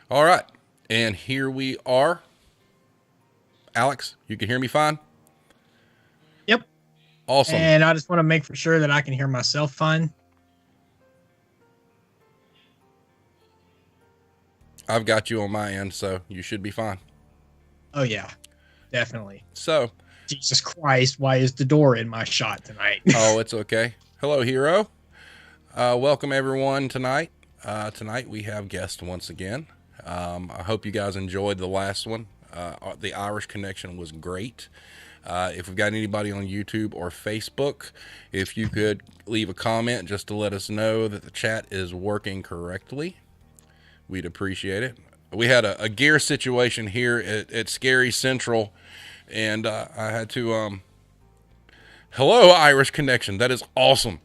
All right. And here we are. Alex, you can hear me fine? Yep. Awesome. And I just want to make for sure that I can hear myself fine. I've got you on my end, so you should be fine. Oh, yeah, definitely. So, Jesus Christ, why is the door in my shot tonight? oh, it's okay. Hello, hero. Welcome, everyone, tonight. Tonight we have guests once again. I hope you guys enjoyed the last one. The Irish connection was great. If we've got anybody on YouTube or Facebook, if you could leave a comment just to let us know that the chat is working correctly, we'd appreciate it. We had a gear situation here at Scary Central, and I had to. Hello, Irish connection. That is awesome.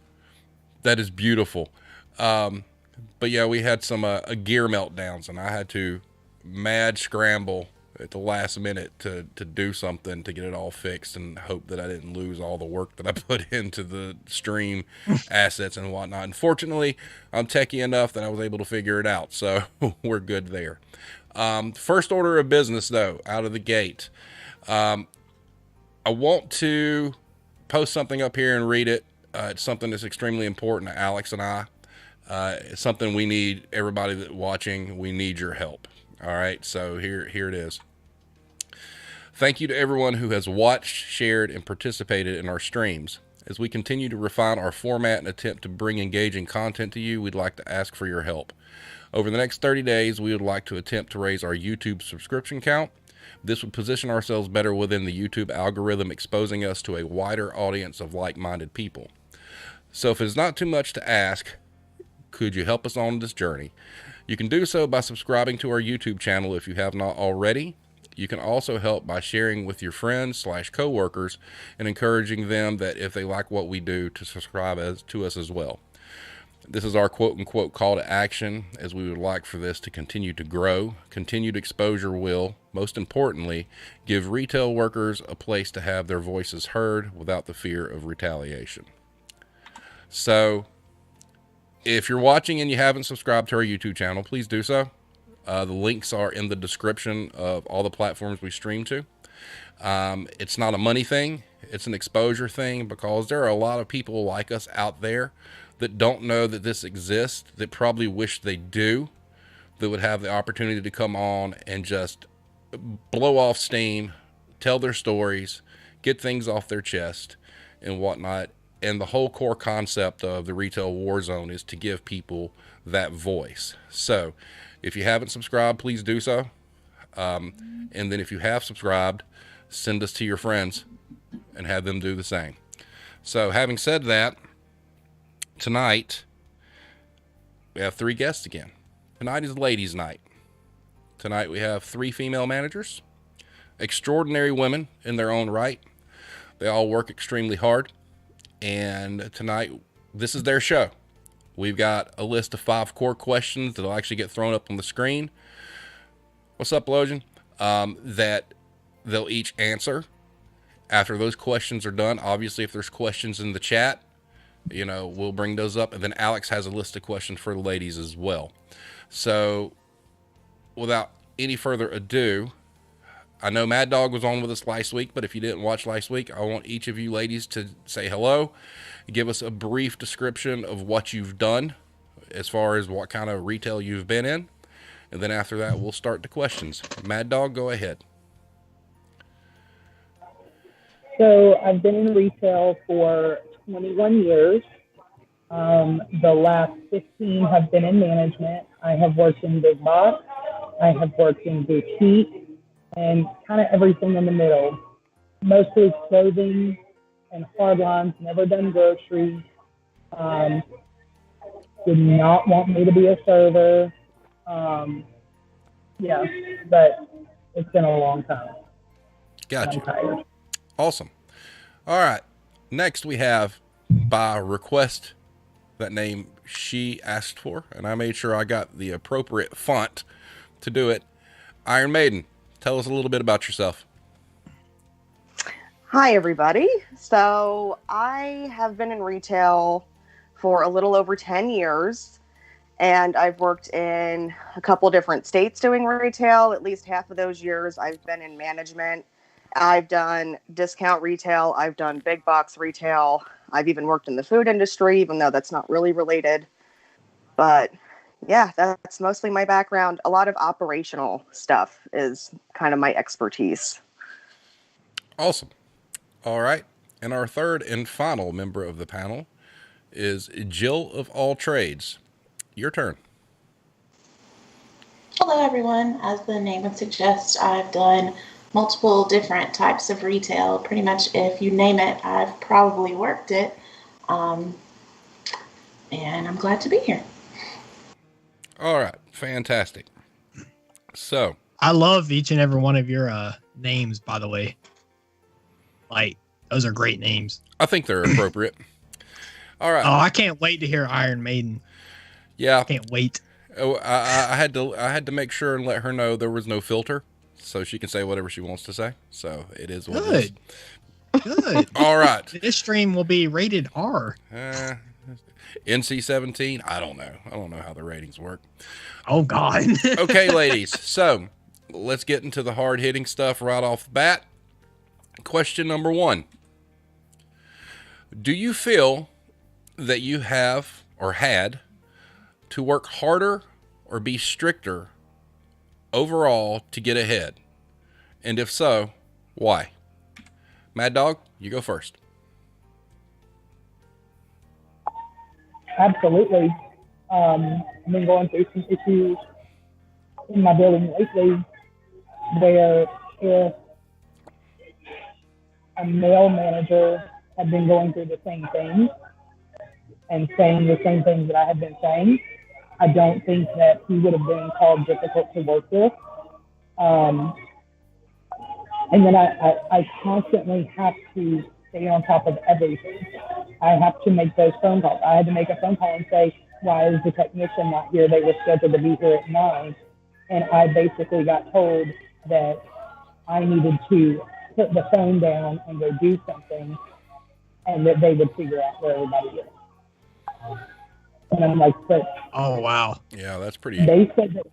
That is beautiful. But yeah, we had some gear meltdowns, and I had to mad scramble at the last minute to do something to get it all fixed and hope that I didn't lose all the work that I put into the stream assets and whatnot. And fortunately, I'm techie enough that I was able to figure it out, so we're good there. First order of business, though, out of the gate, I want to post something up here and read it. It's something that's extremely important to Alex and I. It's something we need, everybody that watching, we need your help. All right, so here it is. Thank you to everyone who has watched, shared, and participated in our streams. As we continue to refine our format and attempt to bring engaging content to you, we'd like to ask for your help. Over the next 30 days, we would like to attempt to raise our YouTube subscription count. This would position ourselves better within the YouTube algorithm, exposing us to a wider audience of like-minded people. So if it's not too much to ask, could you help us on this journey? You can do so by subscribing to our YouTube channel if you have not already. You can also help by sharing with your friends / coworkers and encouraging them that if they like what we do, to subscribe to us as well. This is our quote-unquote call to action, as we would like for this to continue to grow. Continued exposure will, most importantly, give retail workers a place to have their voices heard without the fear of retaliation. So, if you're watching and you haven't subscribed to our YouTube channel, please do so. The links are in the description of all the platforms we stream to. It's not a money thing. It's an exposure thing, because there are a lot of people like us out there that don't know that this exists, that probably wish they do, that would have the opportunity to come on and just blow off steam, tell their stories, get things off their chest and whatnot. And the whole core concept of the retail war zone is to give people that voice. So if you haven't subscribed, please do so. And then if you have subscribed, send us to your friends and have them do the same. So having said that, tonight we have 3 guests again. Tonight is ladies' night. Tonight we have 3 female managers, extraordinary women in their own right. They all work extremely hard, and tonight this is their show. We've got a list of 5 core questions that'll actually get thrown up on the screen. What's up, Logan? That they'll each answer. After those questions are done, obviously if there's questions in the chat, we'll bring those up. And then Alex has a list of questions for the ladies as well. So without any further ado, I know Mad Dog was on with us last week, but if you didn't watch last week, I want each of you ladies to say hello, give us a brief description of what you've done as far as what kind of retail you've been in. And then after that, we'll start the questions. Mad Dog, go ahead. So I've been in retail for 21 years. The last 15 have been in management. I have worked in big box. I have worked in boutique and kind of everything in the middle. Mostly clothing and hard lines, never done groceries. Did not want me to be a server. Yeah, but it's been a long time. Gotcha. I'm tired. Awesome. All right. Next we have, by request, that name she asked for, and I made sure I got the appropriate font to do it. Iron Maiden, tell us a little bit about yourself. Hi, everybody. So I have been in retail for a little over 10 years, And I've worked in a couple different states doing retail. At least half of those years I've been in management. I've done discount retail. I've done big box retail. I've even worked in the food industry, even though that's not really related. But yeah, that's mostly my background. A lot of operational stuff is kind of my expertise. Awesome. All right. And our third and final member of the panel is Jill of All Trades. Your turn. Hello, everyone. As the name would suggest, I've done multiple different types of retail. Pretty much, if you name it, I've probably worked it. And I'm glad to be here. All right. Fantastic. So, I love each and every one of your names, by the way. Like, those are great names. I think they're appropriate. All right. Oh, I can't wait to hear Iron Maiden. Yeah. Can't wait. Oh, I had to make sure and let her know there was no filter, so she can say whatever she wants to say. So it is what it is. Good. All right. This stream will be rated R. NC-17. I don't know how the ratings work. Oh God. Okay, ladies. So let's get into the hard hitting stuff right off the bat. Question number 1. Do you feel that you have or had to work harder or be stricter overall to get ahead? And if so, why? Mad Dog, you go first. Absolutely. I've been going through some issues in my building lately where if a male manager had been going through the same things and saying the same things that I had been saying, I don't think that he would have been called difficult to work with. And then I constantly have to stay on top of everything. I have to make those phone calls. I had to make a phone call and say, why is the technician not here? They were scheduled to be here at 9. And I basically got told that I needed to put the phone down and go do something, and that they would figure out where everybody is. And I'm like, but Oh wow. Yeah, that's pretty. they said that,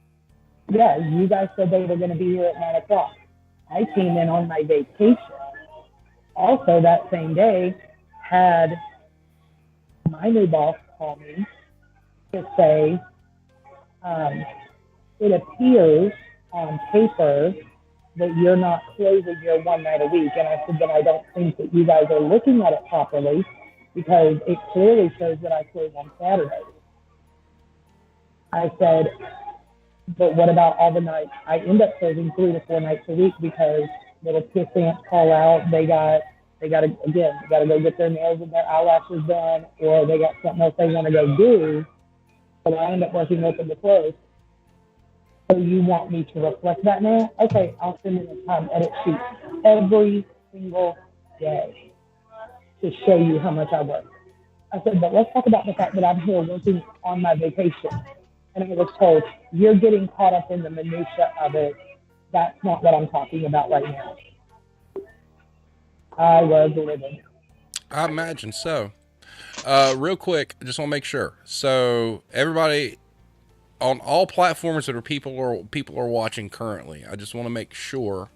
yeah, you guys said they were going to be here at 9 o'clock. I came in on my vacation. Also, that same day, had my new boss call me to say, it appears on paper that you're not closing your one night a week. And I said, then I don't think that you guys are looking at it properly, because it clearly shows that I close on Saturdays. I said, but what about all the nights? I end up closing 3 to 4 nights a week because little kiss ants call out. They gotta go get their nails and their eyelashes done, or they got something else they want to go do. So I end up working open to close. So you want me to reflect that now? Okay, I'll send in a time edit sheet every single day to show you how much I work. I said, but let's talk about the fact that I'm here working on my vacation. And I was told, you're getting caught up in the minutia of it. That's not what I'm talking about right now. I was living. I imagine so. Real quick, I just want to make sure. So everybody on all platforms that are people are watching currently, I just want to make sure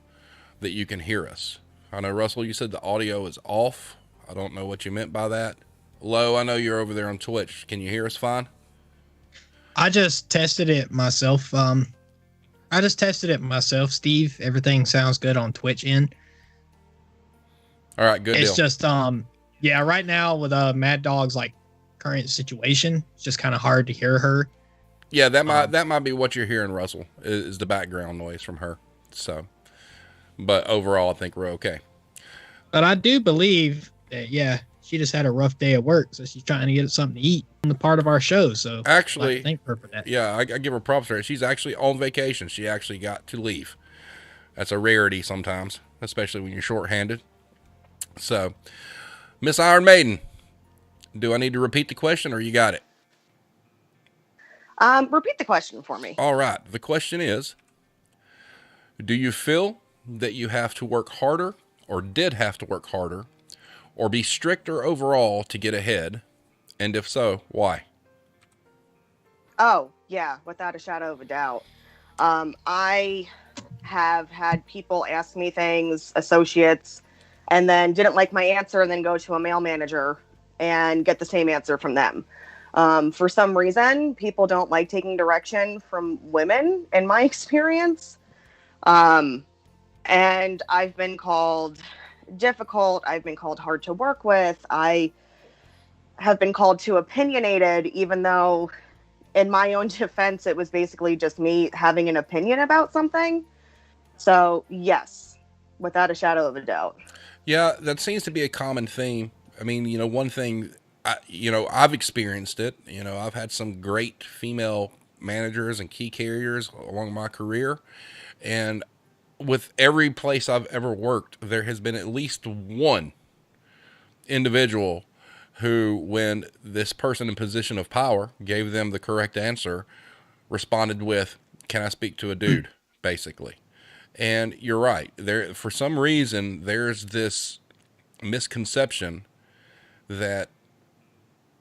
that you can hear us. I know, Russell, you said the audio is off. I don't know what you meant by that. Lo, I know you're over there on Twitch. Can you hear us fine? I just tested it myself. Steve. Everything sounds good on Twitch end. All right, good deal. It's just yeah, right now with Mad Dog's like current situation, it's just kind of hard to hear her. Yeah, that might be what you're hearing, Russell, is the background noise from her. So, but overall, I think we're okay. But I do believe that, yeah, she just had a rough day at work, so she's trying to get something to eat on the part of our show. So actually, I thank her for that. Yeah, I give her props for it. She's actually on vacation. She actually got to leave. That's a rarity sometimes, especially when you're shorthanded. So, Miss Iron Maiden, do I need to repeat the question, or you got it? Repeat the question for me. All right. The question is, do you feel that you have to work harder, or did have to work harder, or be stricter overall to get ahead? And if so, why? Oh, yeah, without a shadow of a doubt. I have had people ask me things, associates, and then didn't like my answer and then go to a mail manager and get the same answer from them. For some reason, people don't like taking direction from women, in my experience. And I've been called difficult. I've been called hard to work with. I have been called too opinionated, even though, in my own defense, it was basically just me having an opinion about something. So, yes, without a shadow of a doubt. Yeah, that seems to be a common theme. I mean, one thing, I've experienced it. I've had some great female managers and key carriers along my career. And with every place I've ever worked, there has been at least one individual who, when this person in position of power gave them the correct answer, responded with, "Can I speak to a dude?" basically. And you're right. There, for some reason, there's this misconception that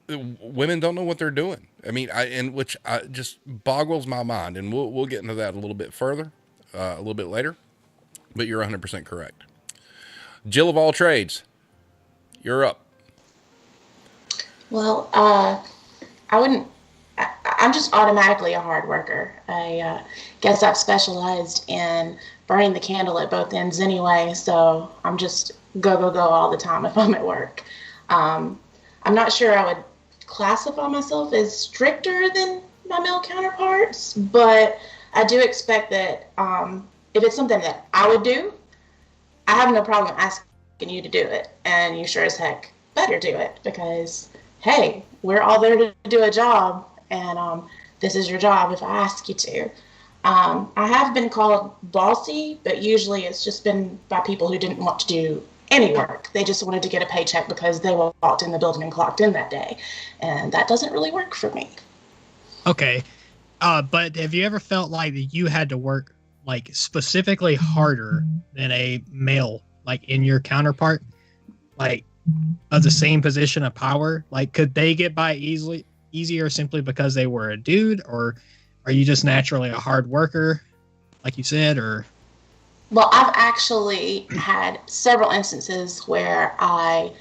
women don't know what they're doing. I mean, which just boggles my mind. And we'll get into that a little bit further, a little bit later. But you're 100% correct. Jill of all trades, you're up. Well, I wouldn't. I'm just automatically a hard worker. I guess I've specialized in burning the candle at both ends anyway, so I'm just go, go, go all the time if I'm at work. I'm not sure I would classify myself as stricter than my male counterparts, but I do expect that if it's something that I would do, I have no problem asking you to do it, and you sure as heck better do it, because, hey, we're all there to do a job, and this is your job if I ask you to. I have been called bossy, but usually it's just been by people who didn't want to do any work. They just wanted to get a paycheck because they walked in the building and clocked in that day, and that doesn't really work for me. Okay. But have you ever felt like that you had to work like specifically harder than a male, like in your counterpart, like of the same position of power? Like, could they get by easier simply because they were a dude, or are you just naturally a hard worker, like you said, or? Well, I've actually had several instances where I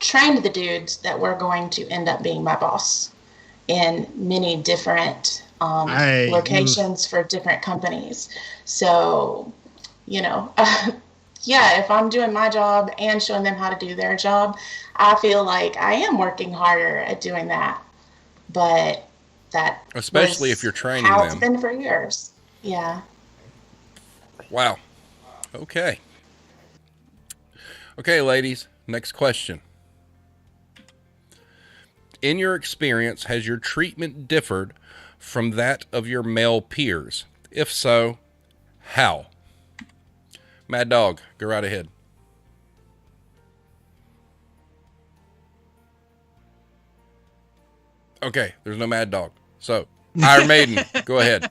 trained the dudes that were going to end up being my boss in many different locations for different companies. So, yeah, if I'm doing my job and showing them how to do their job, I feel like I am working harder at doing that. But that, especially if you're training how them, it's been for years. Yeah. Wow. Okay, ladies, next question. In your experience, has your treatment differed from that of your male peers? If so, how? Mad Dog, go right ahead. Okay, there's no Mad Dog. So, Iron Maiden, go ahead.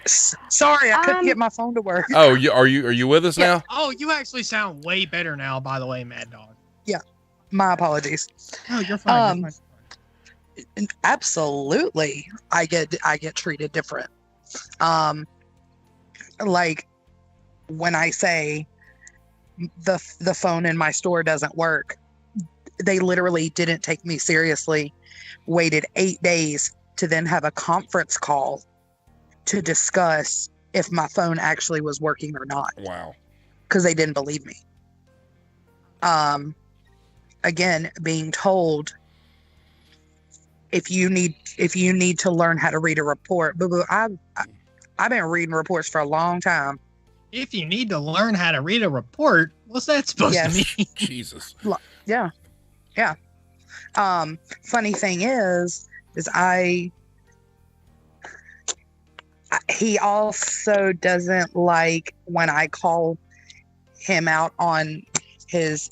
Sorry, I couldn't get my phone to work. Oh, are you with us now? Oh, you actually sound way better now, by the way, Mad Dog. Yeah, my apologies. No, you're fine. You're fine. Absolutely, I get treated different. Like when I say the phone in my store doesn't work, they literally didn't take me seriously. Waited 8 days to then have a conference call to discuss if my phone actually was working or not. Wow. Because they didn't believe me. Again, being told if you need to learn how to read a report, I've been reading reports for a long time. If you need to learn how to read a report, what's that supposed to mean? Jesus. Yeah. Funny thing is he also doesn't like when I call him out on his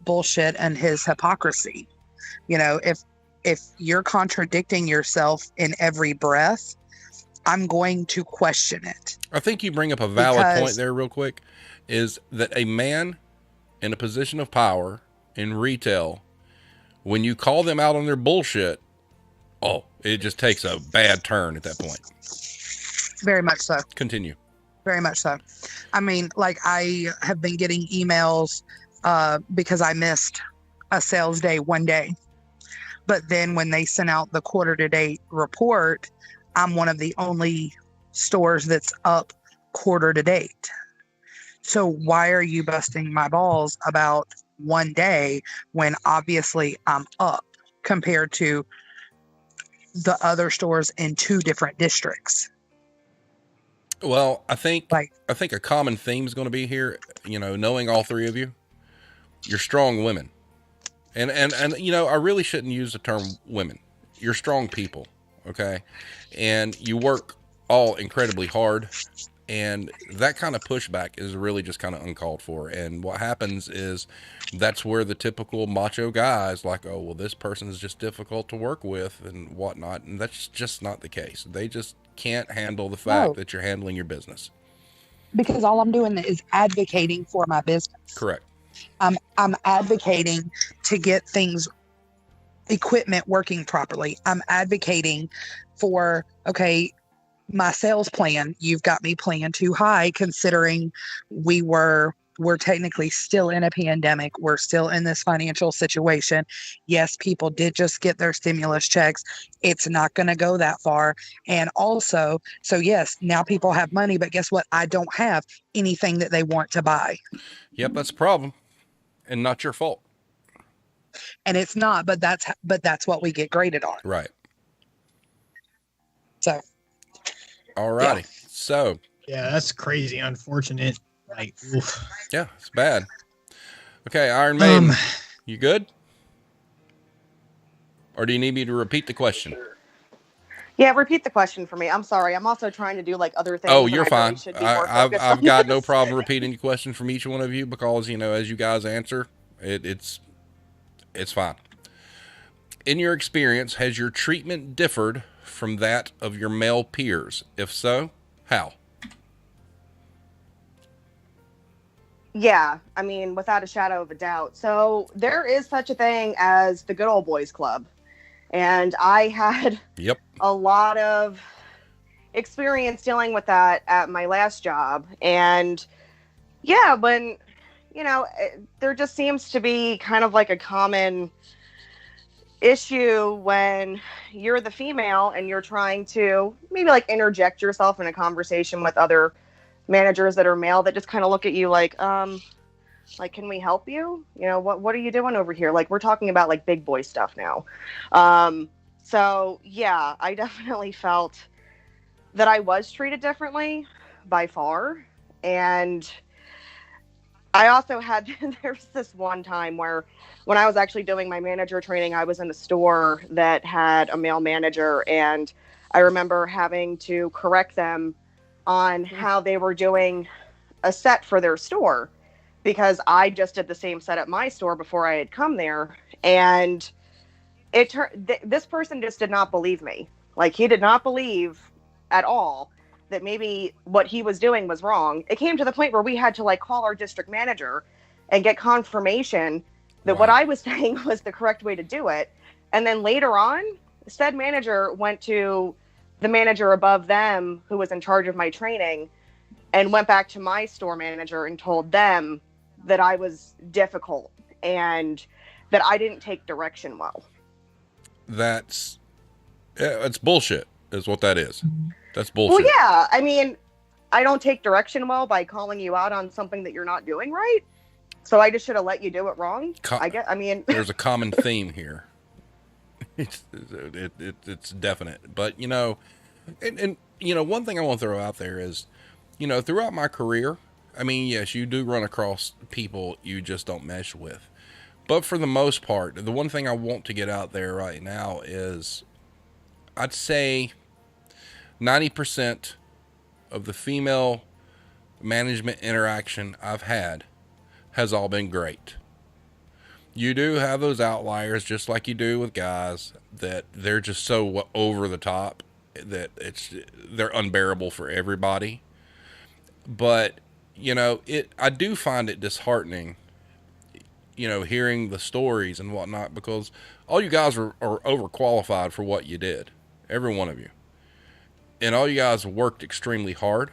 bullshit and his hypocrisy. If you're contradicting yourself in every breath, I'm going to question it. I think you bring up a valid point there real quick, is that a man in a position of power in retail, when you call them out on their bullshit, Oh, it just takes a bad turn at that point. Very much so. Continue. Very much so. I mean, like, I have been getting emails because I missed a sales day one day. But then when they sent out the quarter to date report, I'm one of the only stores that's up quarter to date. So why are you busting my balls about one day when obviously I'm up compared to the other stores in 2 different districts? Well, I think a common theme is going to be here, knowing all 3 of you, you're strong women. And I really shouldn't use the term women. You're strong people, okay? And you work all incredibly hard, and that kind of pushback is really just kind of uncalled for. And what happens is that's where the typical macho guy is like, oh, well, this person is just difficult to work with and whatnot. And that's just not the case. They just can't handle the fact that you're handling your business. Because all I'm doing is advocating for my business. Correct. I'm advocating to get equipment working properly. I'm advocating for, okay, my sales plan, you've got me planned too high considering we're technically still in a pandemic. We're still in this financial situation. Yes, people did just get their stimulus checks. It's not going to go that far. And also, so yes, now people have money, but guess what? I don't have anything that they want to buy. Yep, that's a problem. And not your fault. And it's not, but that's what we get graded on. Right. So. Alrighty. Yeah. So. Yeah, that's crazy. Unfortunate. Like, oof. Yeah, it's bad. Okay, Iron Maiden, you good? Or do you need me to repeat the question? Yeah, repeat the question for me. I'm sorry. I'm also trying to do like other things. Oh, you're fine. I've got no problem repeating the question from each one of you because, as you guys answer, it's fine. In your experience, has your treatment differed from that of your male peers? If so, how? Yeah, I mean, without a shadow of a doubt. So there is such a thing as the good old boys club. And I had a lot of experience dealing with that at my last job. And yeah, when, there just seems to be kind of like a common issue when you're the female and you're trying to maybe like interject yourself in a conversation with other managers that are male that just kind of look at you like, can we help you? What are you doing over here? Like, we're talking about like big boy stuff now. So yeah, I definitely felt that I was treated differently by far. And I also had, there was this one time where when I was actually doing my manager training, I was in a store that had a male manager, and I remember having to correct them on how they were doing a set for their store, because I just did the same set at my store before I had come there. And this person just did not believe me. Like, he did not believe at all that maybe what he was doing was wrong. It came to the point where we had to like call our district manager and get confirmation that what I was saying was the correct way to do it. And then later on, said manager went to the manager above them who was in charge of my training and went back to my store manager and told them that I was difficult and that I didn't take direction well. That's bullshit is what that is. That's bullshit. Well, yeah. I mean, I don't take direction well by calling you out on something that you're not doing right. So I just should have let you do it wrong. There's a common theme here. It's definite. But, one thing I want to throw out there is, throughout my career, I mean, yes, you do run across people you just don't mesh with. But for the most part, the one thing I want to get out there right now is, I'd say 90% of the female management interaction I've had has all been great. You do have those outliers, just like you do with guys, that they're just so over the top that they're unbearable for everybody. But, I do find it disheartening, hearing the stories and whatnot, because all you guys are overqualified for what you did, every one of you, and all you guys worked extremely hard.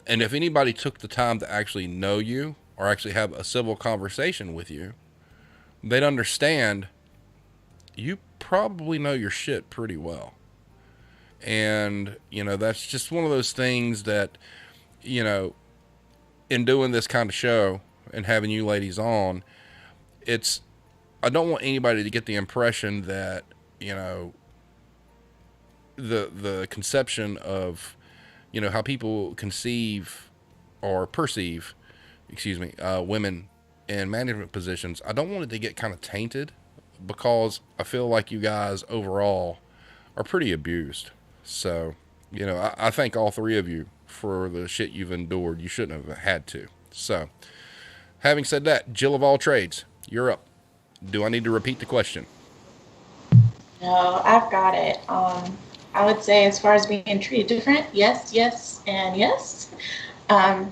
And if anybody took the time to actually know you or actually have a civil conversation with you, they'd understand you probably know your shit pretty well. And, that's just one of those things that, in doing this kind of show and having you ladies on, I don't want anybody to get the impression that, the conception of, how people conceive or perceive, women in management positions. I don't want it to get kind of tainted, because I feel like you guys overall are pretty abused. So, I thank all three of you for the shit you've endured. You shouldn't have had to. So, having said that, Jill of all trades, you're up. Do I need to repeat the question? No, I've got it. I would say, as far as being treated different, yes, and yes.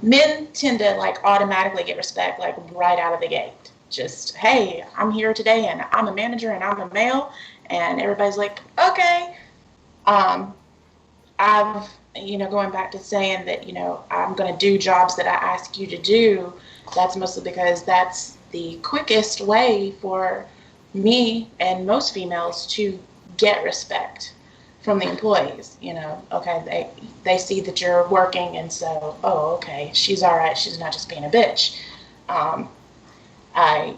Men tend to automatically get respect right out of the gate. Just, hey, I'm here today and I'm a manager and I'm a male, and everybody's like, okay. I've, going back to saying that, I'm going to do jobs that I ask you to do. That's mostly because that's the quickest way for me and most females to get respect from the employees. Okay, they see that you're working, and so, oh, okay, she's all right. She's not just being a bitch. I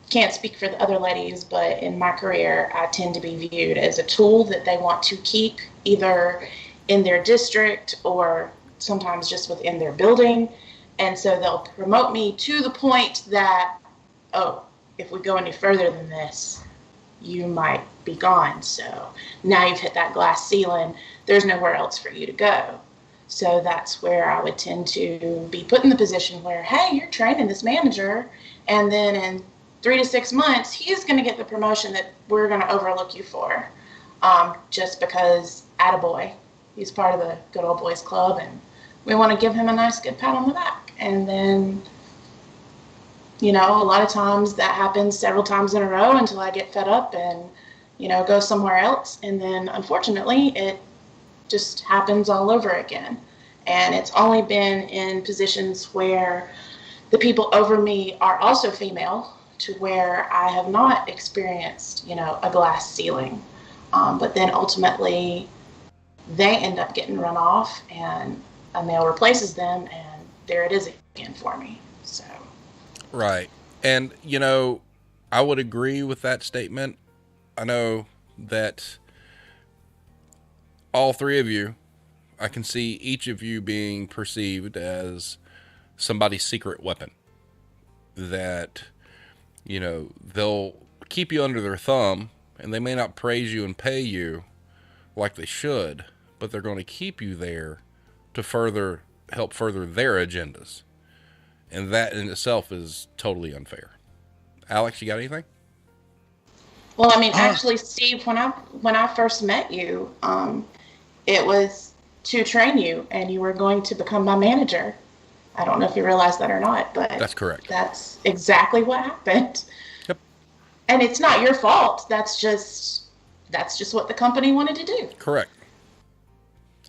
can't speak for the other ladies, but in my career, I tend to be viewed as a tool that they want to keep either in their district or sometimes just within their building. And so they'll promote me to the point that, oh, if we go any further than this, you might be gone. So now you've hit that glass ceiling. There's nowhere else for you to go. So that's where I would tend to be put in the position where, hey, you're training this manager, and then in 3 to 6 months, he's going to get the promotion that we're going to overlook you for, just because attaboy, he's part of the good old boys club, and we want to give him a nice good pat on the back. And then, a lot of times that happens several times in a row until I get fed up and, go somewhere else. And then, unfortunately, it just happens all over again. And it's only been in positions where the people over me are also female, to where I have not experienced, a glass ceiling. But then ultimately they end up getting run off and a male replaces them, and there it is again for me. So. Right. And, I would agree with that statement. I know that all three of you, I can see each of you being perceived as somebody's secret weapon. That, they'll keep you under their thumb, and they may not praise you and pay you like they should, but they're going to keep you there to help further their agendas. And that in itself is totally unfair. Alex, you got anything? Well, actually, Steve, when I first met you, it was to train you, and you were going to become my manager. I don't know if you realize that or not, but that's correct. That's exactly what happened. Yep. And it's not your fault. That's just what the company wanted to do. Correct.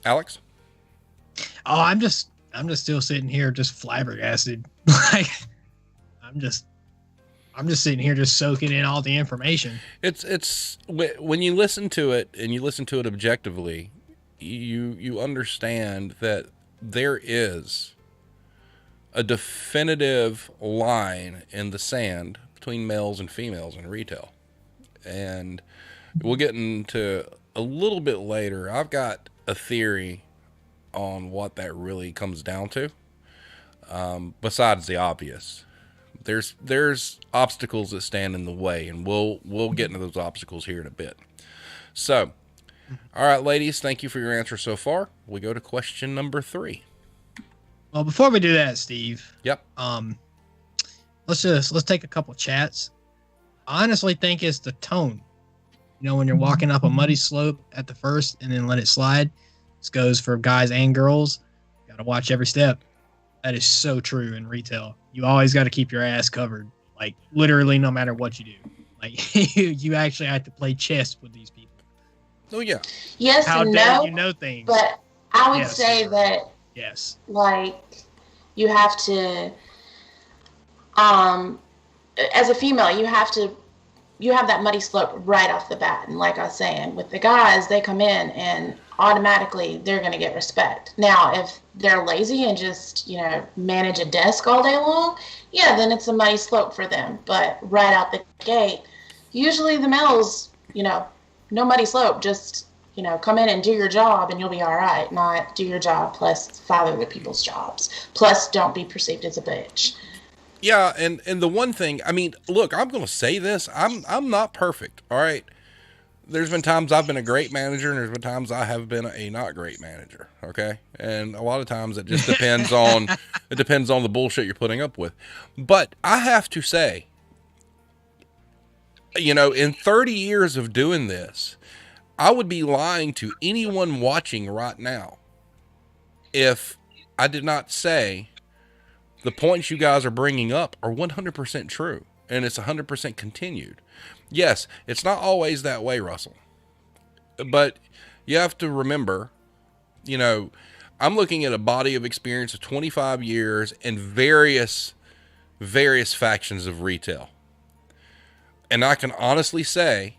Alex? Oh, I'm just still sitting here just flabbergasted. I'm just sitting here just soaking in all the information. It's when you listen to it, and you listen to it objectively, you understand that there is a definitive line in the sand between males and females in retail. And we'll get into a little bit later. I've got a theory on what that really comes down to. Besides the obvious, there's obstacles that stand in the way, and we'll get into those obstacles here in a bit. So, all right, ladies, thank you for your answer so far. We go to question number 3. Well, before we do that, Steve. Yep. Let's take a couple chats. I honestly think it's the tone. When you're walking up a muddy slope at the first and then let it slide. This goes for guys and girls. You got to watch every step. That is so true in retail. You always got to keep your ass covered. Like literally, no matter what you do, like you actually have to play chess with these people. Oh yeah. Yes How and dare no, you know things? but I would Yes, say Sarah. that Yes. like you have to as a female you have that muddy slope right off the bat. And like I was saying, with the guys, they come in and automatically they're going to get respect. Now, if they're lazy and just, manage a desk all day long, yeah, then it's a muddy slope for them. But right out the gate, usually the males, no muddy slope, just, come in and do your job and you'll be all right. Not do your job plus 5 other people's jobs. Plus, don't be perceived as a bitch. Yeah, and the one thing, I mean, look, I'm going to say this. I'm not perfect, all right? There's been times I've been a great manager, and there's been times I have been a not great manager, okay? And a lot of times it just depends on the bullshit you're putting up with. But I have to say, in 30 years of doing this, I would be lying to anyone watching right now if I did not say the points you guys are bringing up are 100% true, and it's 100% continued. Yes, it's not always that way, Russell. But you have to remember, I'm looking at a body of experience of 25 years in various factions of retail. And I can honestly say,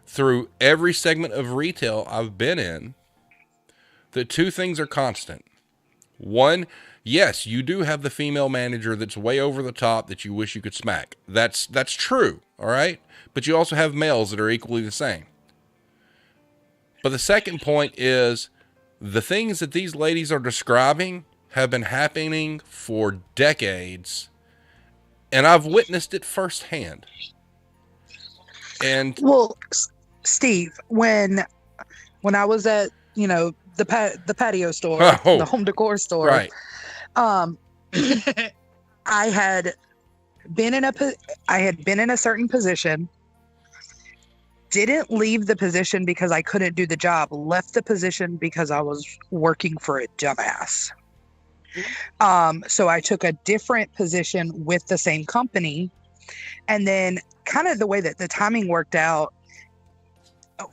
through every segment of retail I've been in, that 2 things are constant. One, yes, you do have the female manager that's way over the top that you wish you could smack. That's true, all right? But you also have males that are equally the same. But the second point is the things that these ladies are describing have been happening for decades, and I've witnessed it firsthand. And well, Steve, when I was at the patio store, the home decor store, right? I had been in a certain position. Didn't leave the position because I couldn't do the job. Left the position because I was working for a dumbass. So I took a different position with the same company. And then kind of the way that the timing worked out,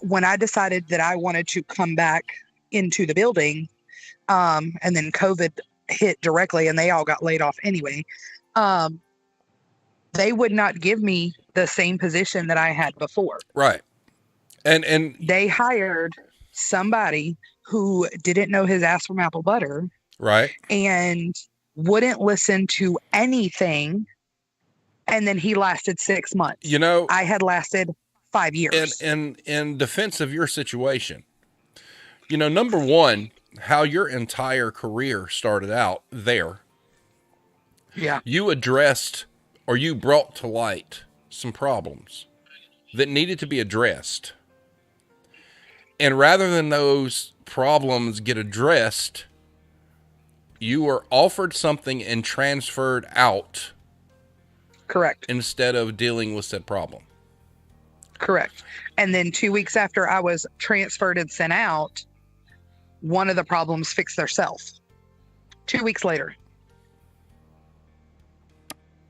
when I decided that I wanted to come back into the building, and then COVID hit directly and they all got laid off anyway, they would not give me the same position that I had before. Right. And they hired somebody who didn't know his ass from apple butter. Right. And wouldn't listen to anything. And then he lasted 6 months. I had lasted 5 years. And in defense of your situation, number one, how your entire career started out there. Yeah. You addressed, or you brought to light, some problems that needed to be addressed. And rather than those problems get addressed, you were offered something and transferred out. Correct. Instead of dealing with said problem. Correct. And then 2 weeks after I was transferred and sent out, one of the problems fixed themselves. 2 weeks later.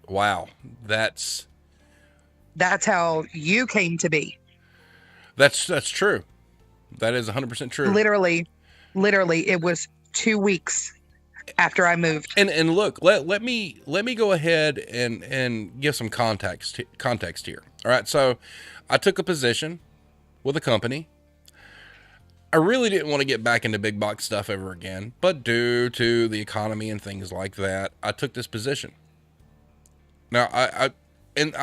Wow. That's how you came to be. That's true. That is 100% true. Literally, it was 2 weeks after I moved. And look, let me go ahead and give some context here. All right. So I took a position with a company. I really didn't want to get back into big box stuff ever again, but due to the economy and things like that, I took this position. Now, I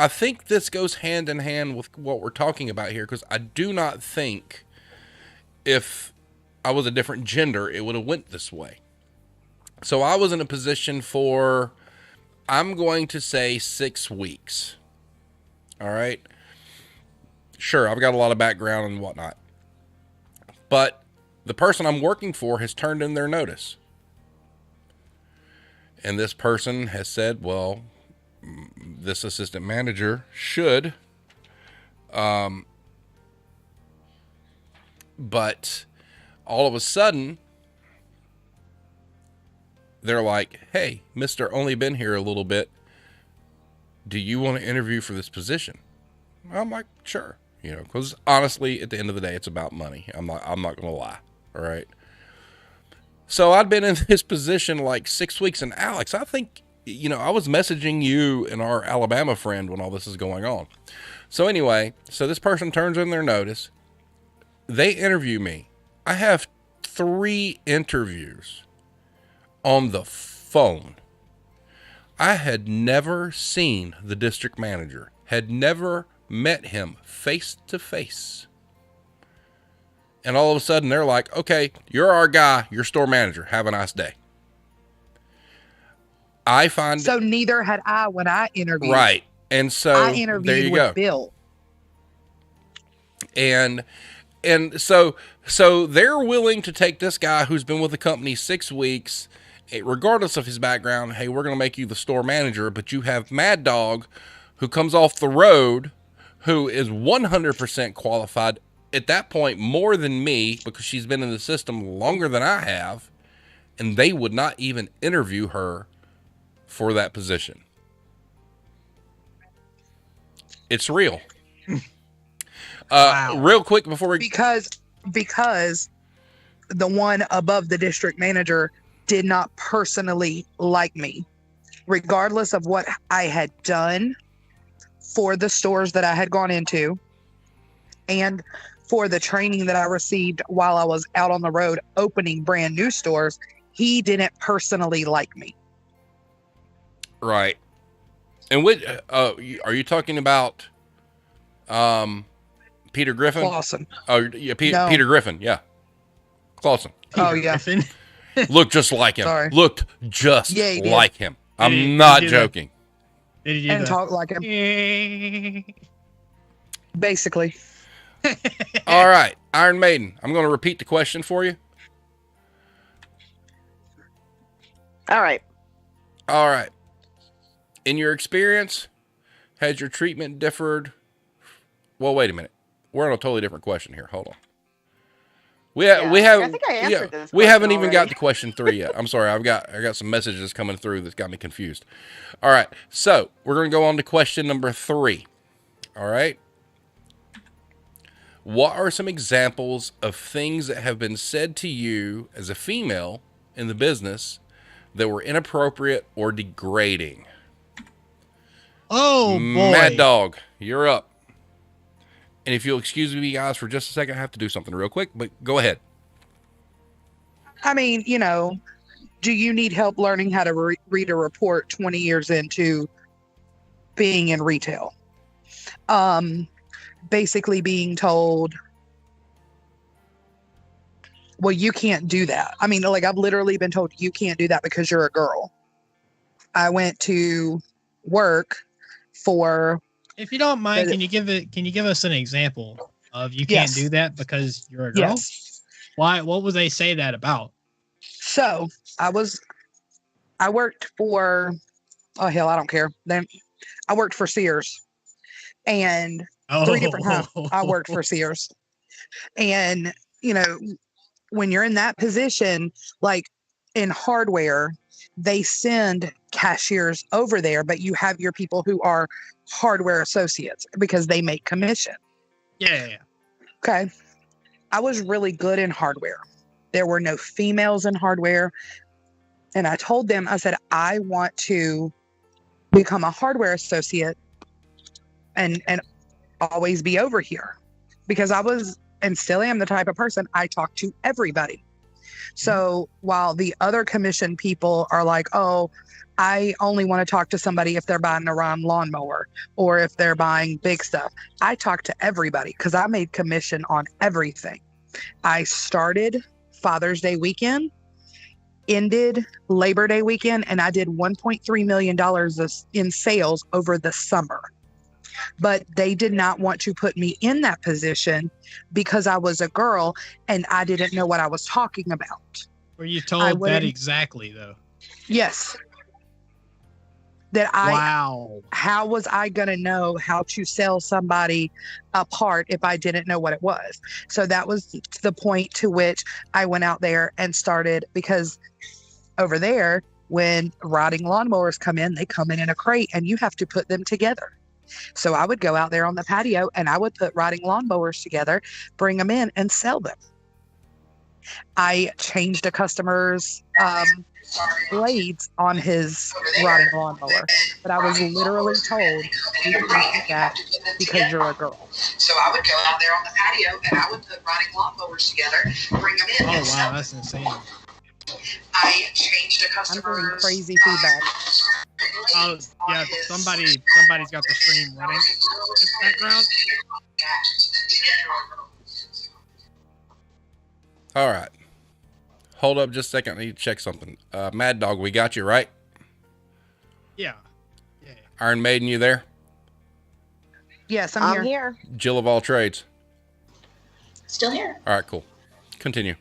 think this goes hand in hand with what we're talking about here, because I do not think if I was a different gender, it would have went this way. So I was in a position for, I'm going to say 6 weeks. All right. Sure, I've got a lot of background and whatnot. But the person I'm working for has turned in their notice. And this person has said, well, this assistant manager should. But all of a sudden, they're like, hey, Mr. Only been here a little bit. do you want to interview for this position? I'm like, sure. Because honestly, at the end of the day, it's about money. I'm not going to lie. All right. So I'd been in this position like 6 weeks, and Alex, I think, I was messaging you and our Alabama friend when all this is going on. So anyway, this person turns in their notice. They interview me. I have 3 interviews on the phone. I had never seen the district manager, had never met him face to face. And all of a sudden they're like, okay, you're our guy, you're store manager. Have a nice day. I find so neither had I when I interviewed. Right. And so I interviewed there you with go. Bill. And so they're willing to take this guy who's been with the company 6 weeks, regardless of his background. Hey, we're going to make you the store manager, but you have Mad Dog who comes off the road, who is 100% qualified at that point, more than me, because she's been in the system longer than I have, and they would not even interview her for that position. It's real. Wow. Real quick before we... Because the one above the district manager did not personally like me, regardless of what I had done for the stores that I had gone into and for the training that I received while I was out on the road opening brand new stores. He didn't personally like me. Right. And what are you talking about? Peter Griffin? Clausen. Oh, yeah, No. Peter Griffin, yeah. Clausen. Oh, yeah. Looked just like him. Sorry. Looked just Yeah, he did. like him. I'm Did he not do joking. Did you And talk like him. Basically. All right, Iron Maiden. I'm going to repeat the question for you. All right. All right. In your experience, has your treatment differed? Well, wait a minute. We're on a totally different question here. Hold on. We have. I think I answered this We haven't question even got already. to question 3 yet. I'm sorry. I got some messages coming through that's got me confused. All right. So we're going to go on to question number 3. All right. What are some examples of things that have been said to you as a female in the business that were inappropriate or degrading? Oh, boy. Mad Dog, you're up. And if you'll excuse me, guys, for just a second, I have to do something real quick, but go ahead. I mean, do you need help learning how to read a report 20 years into being in retail? Basically being told, well, you can't do that. I mean, like, I've literally been told you can't do that because you're a girl. I went to work for... If you don't mind, can you give us an example of you can't Yes. do that because you're a girl? Yes. Why? What would they say that about? So I worked for, oh hell, I don't care. Then I worked for Sears, and 3 different times I worked for Sears. And, when you're in that position, like in hardware, they send cashiers over there, but you have your people who are hardware associates because they make commission. Yeah. Okay. I was really good in hardware. There were no females in hardware. And I told them, I said, I want to become a hardware associate and always be over here, because I was and still am the type of person, I talk to everybody. So while the other commission people are like, oh, I only want to talk to somebody if they're buying a Ron lawnmower or if they're buying big stuff, I talk to everybody because I made commission on everything. I started Father's Day weekend, ended Labor Day weekend, and I did $1.3 million in sales over the summer. But they did not want to put me in that position because I was a girl and I didn't know what I was talking about. Were you told that exactly, though? Yes. Wow. How was I going to know how to sell somebody a part if I didn't know what it was? So that was the point to which I went out there and started, because over there, when riding lawnmowers come in, they come in a crate and you have to put them together. So I would go out there on the patio and I would put riding lawnmowers together, bring them in and sell them. I changed a customer's blades on his riding lawnmower, but I was literally told, you can't do that because you're a girl. So I would go out there on the patio and I would put riding lawnmowers together, bring them in. Oh wow, that's insane. I changed a customer's. I'm getting crazy feedback. Oh yeah, somebody's got the stream running in the background. All right. Hold up just a second. I need to check something. Mad Dog, we got you, right? Yeah. Iron Maiden, you there? Yes, I'm here. Jill of all trades. Still here. All right, cool. Continue.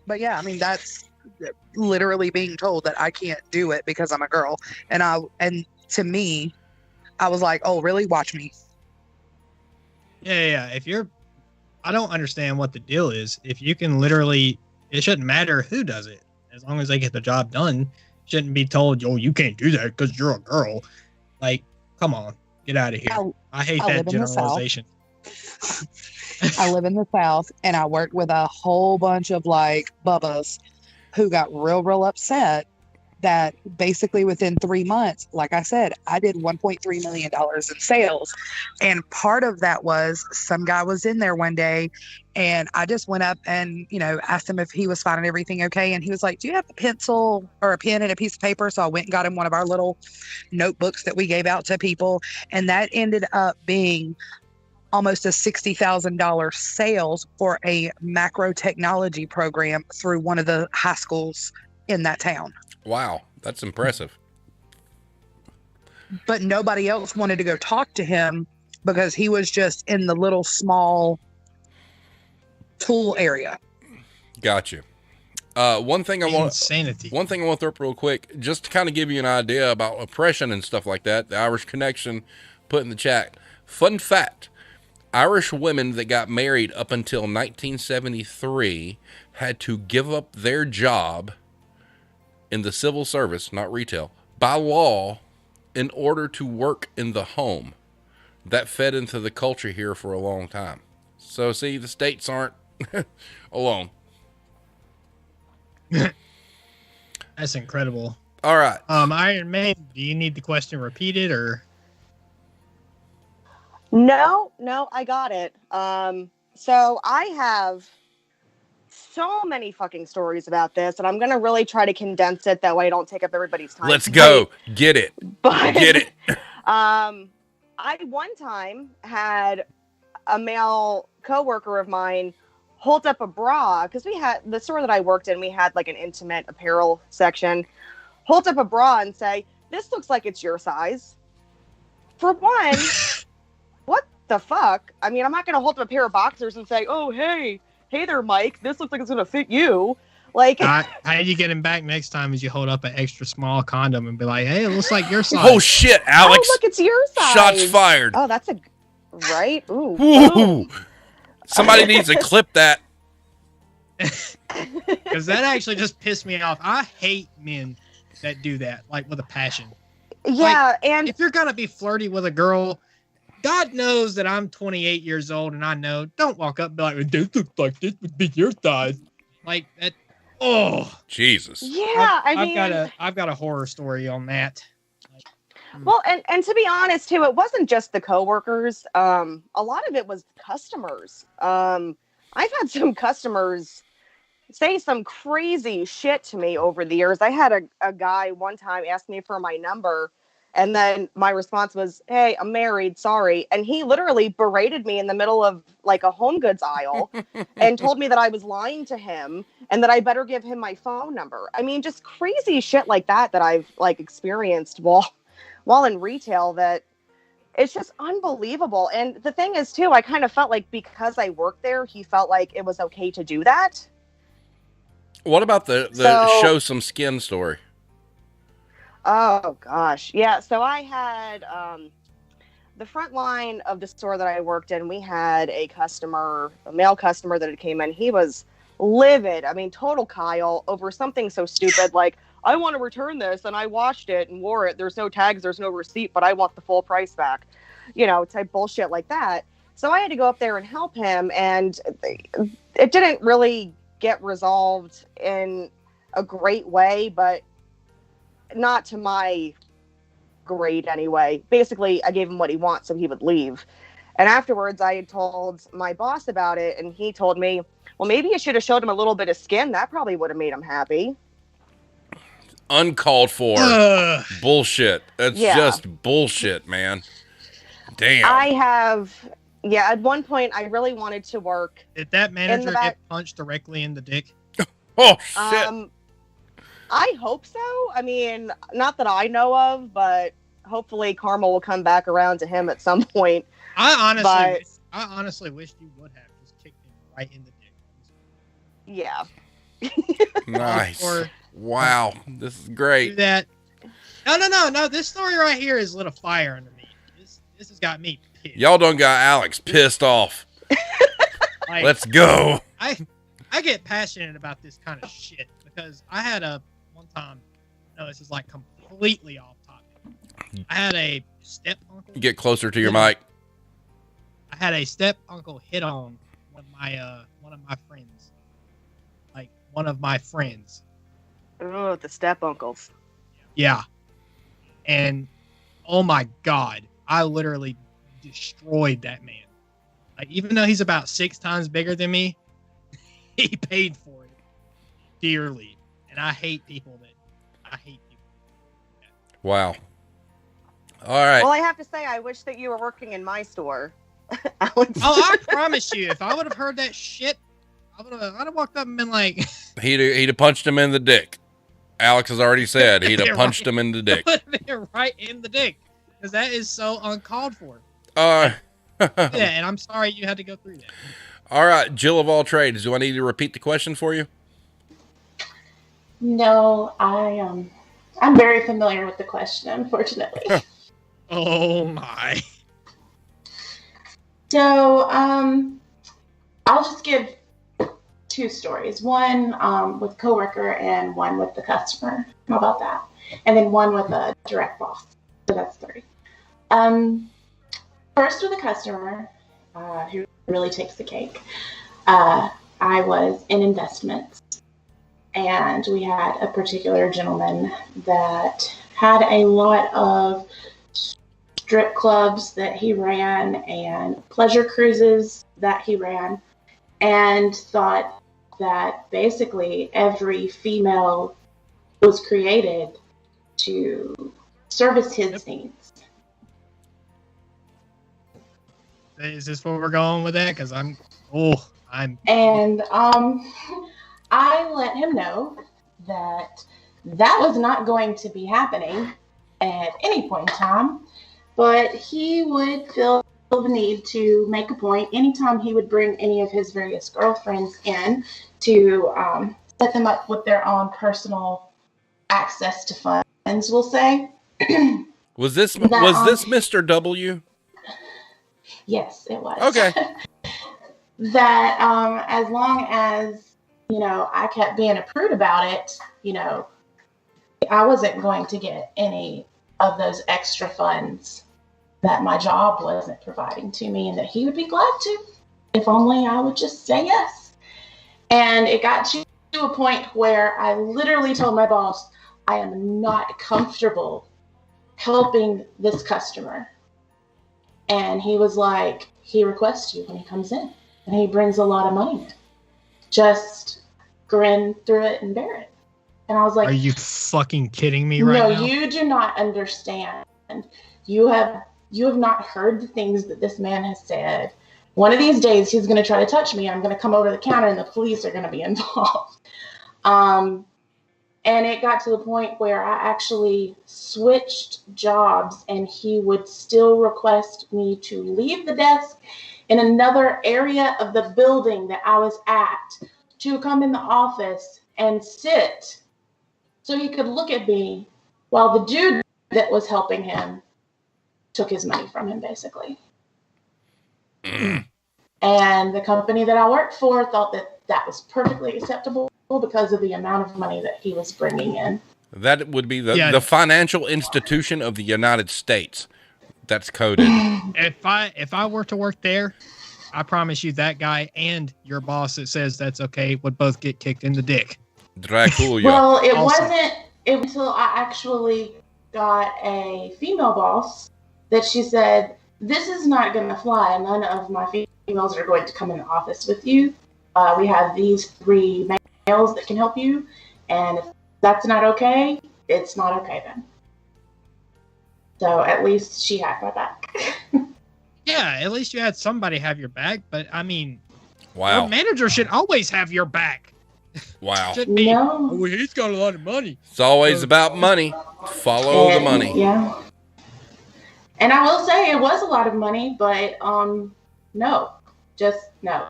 But yeah, I mean, that's literally being told that I can't do it because I'm a girl. And to me, I was like, oh, really? Watch me. Yeah. I don't understand what the deal is. If you can literally, it shouldn't matter who does it. As long as they get the job done, shouldn't be told, oh, you can't do that because you're a girl. Like, come on, get out of here. I hate that generalization. I live in the South and I worked with a whole bunch of like bubbas who got real upset that basically within 3 months, like I said, I did $1.3 million in sales. And part of that was some guy was in there one day and I just went up and, asked him if he was finding everything okay. And he was like, do you have a pencil or a pen and a piece of paper? So I went and got him one of our little notebooks that we gave out to people. And that ended up being almost a $60,000 sales for a macro technology program through one of the high schools in that town. Wow, that's impressive. But nobody else wanted to go talk to him because he was just in the little small tool area. Gotcha. One thing I want insanity. One thing I want to throw up real quick, just to kind of give you an idea about oppression and stuff like that. The Irish Connection put in the chat. Fun fact: Irish women that got married up until 1973 had to give up their job in the civil service, not retail, by law, in order to work in the home. That fed into the culture here for a long time. So see, the states aren't alone. That's incredible. All right. Iron Maiden, do you need the question repeated or? No, I got it. So I have so many fucking stories about this, and I'm gonna really try to condense it that way I don't take up everybody's time. Let's go. Get it. Get it. I one time had a male coworker of mine hold up a bra because we had the store that I worked in. We had like an intimate apparel section. Hold up a bra and say, "This looks like it's your size." For one, what the fuck? I mean, I'm not gonna hold up a pair of boxers and say, "Oh, hey there, Mike. This looks like it's gonna fit you." Like, how you get him back next time is you hold up an extra small condom and be like, "Hey, it looks like your size." Oh shit, Alex! Oh, look, it's your size. Shots fired. Oh, that's a right. Ooh. Ooh. Somebody needs to clip that. Because that actually just pissed me off. I hate men that do that, like with a passion. Yeah, like, and if you're gonna be flirty with a girl, God knows that I'm 28 years old, and I know. Don't walk up and be like, "This looks like this would be your size." Like that. Oh, Jesus. Yeah, I've got a horror story on that. Well, and to be honest too, it wasn't just the coworkers. A lot of it was customers. I've had some customers say some crazy shit to me over the years. I had a guy one time ask me for my number, and then my response was, "Hey, I'm married, sorry." And he literally berated me in the middle of like a home goods aisle and told me that I was lying to him and that I better give him my phone number. I mean, just crazy shit like that I've like experienced while in retail, that it's just unbelievable. And the thing is too, I kind of felt like because I worked there, he felt like it was okay to do that. What about the show some skin story? Oh gosh. Yeah. So I had, the front line of the store that I worked in, we had a male customer that had came in. He was livid. I mean, total Kyle over something so stupid like, I want to return this and I washed it and wore it. There's no tags, there's no receipt, but I want the full price back. Type bullshit like that. So I had to go up there and help him, and it didn't really get resolved in a great way, but not to my grade anyway. Basically, I gave him what he wants so he would leave. And afterwards, I had told my boss about it, and he told me, well, maybe you should have showed him a little bit of skin. That probably would have made him happy. Uncalled for bullshit. That's just bullshit, man. Damn. At one point, I really wanted to work. Did that manager get punched directly in the dick? Oh, shit. I hope so. I mean, not that I know of, but hopefully karma will come back around to him at some point. I honestly wish you would have just kicked him right in the dick. Yeah. Nice. Wow. This is great. Do that. No. This story right here has lit a fire under me. This has got me pissed. Y'all done got Alex pissed off. Let's go. I get passionate about this kind of shit because I had one time, this is like completely off topic. I had a step uncle. Get closer to your mic. I had a step uncle hit on one of my friends. Like one of my friends. Oh, the step uncles. Yeah. And oh my God, I literally destroyed that man. Like, even though he's about 6 times bigger than me, he paid for it dearly. And I hate people that. Wow. All right. Well, I have to say, I wish that you were working in my store. I promise you, if I would have heard that shit, I'd have walked up and been like... He'd have punched him in the dick. Alex has already said he'd have punched him in the dick. Right in the dick. Because that is so uncalled for. Yeah, and I'm sorry you had to go through that. All right, Jill of all trades, do I need to repeat the question for you? No, I'm very familiar with the question, unfortunately. Oh my. So, I'll just give 2 stories. One with coworker and one with the customer. How about that? And then one with a direct boss. So that's 3. First with a customer who really takes the cake. I was in investments, and we had a particular gentleman that had a lot of strip clubs that he ran and pleasure cruises that he ran, and thought that basically every female was created to service his needs. Is this where we're going with that? Because I'm. And I let him know that was not going to be happening at any point in time, but he would feel the need to make a point anytime he would bring any of his various girlfriends in to set them up with their own personal access to funds, we'll say. Was this Mr. W? Yes, it was. Okay. That as long as, I kept being a prude about it, I wasn't going to get any of those extra funds that my job wasn't providing to me, and that he would be glad to, if only I would just say yes. And it got to a point where I literally told my boss, I am not comfortable helping this customer. And he was like, he requests you when he comes in, and he brings a lot of money in. Just grin through it and bear it. And I was like, are you fucking kidding me right now? No, you do not understand. You have not heard the things that this man has said. One of these days, he's going to try to touch me. I'm going to come over to the counter, and the police are going to be involved. And it got to the point where I actually switched jobs, and he would still request me to leave the desk in another area of the building that I was at to come in the office and sit so he could look at me while the dude that was helping him took his money from him, basically. And the company that I worked for thought that that was perfectly acceptable because of the amount of money that he was bringing in. That would be the financial institution of the United States. That's coded. If I were to work there, I promise you that guy and your boss that says that's okay would both get kicked in the dick. Dracula. Well, it Awesome. wasn't until I actually got a female boss that she said, this is not going to fly. None of my females are going to come in the office with you. We have these 3 males that can help you. And if that's not okay, it's not okay then. So at least she had my back. Yeah, at least you had somebody have your back. But I mean, Wow. your manager should always have your back. Wow. Should be. No. Oh, he's got a lot of money. It's always about money. Follow the money. Yeah. And I will say it was a lot of money, but no. Just no.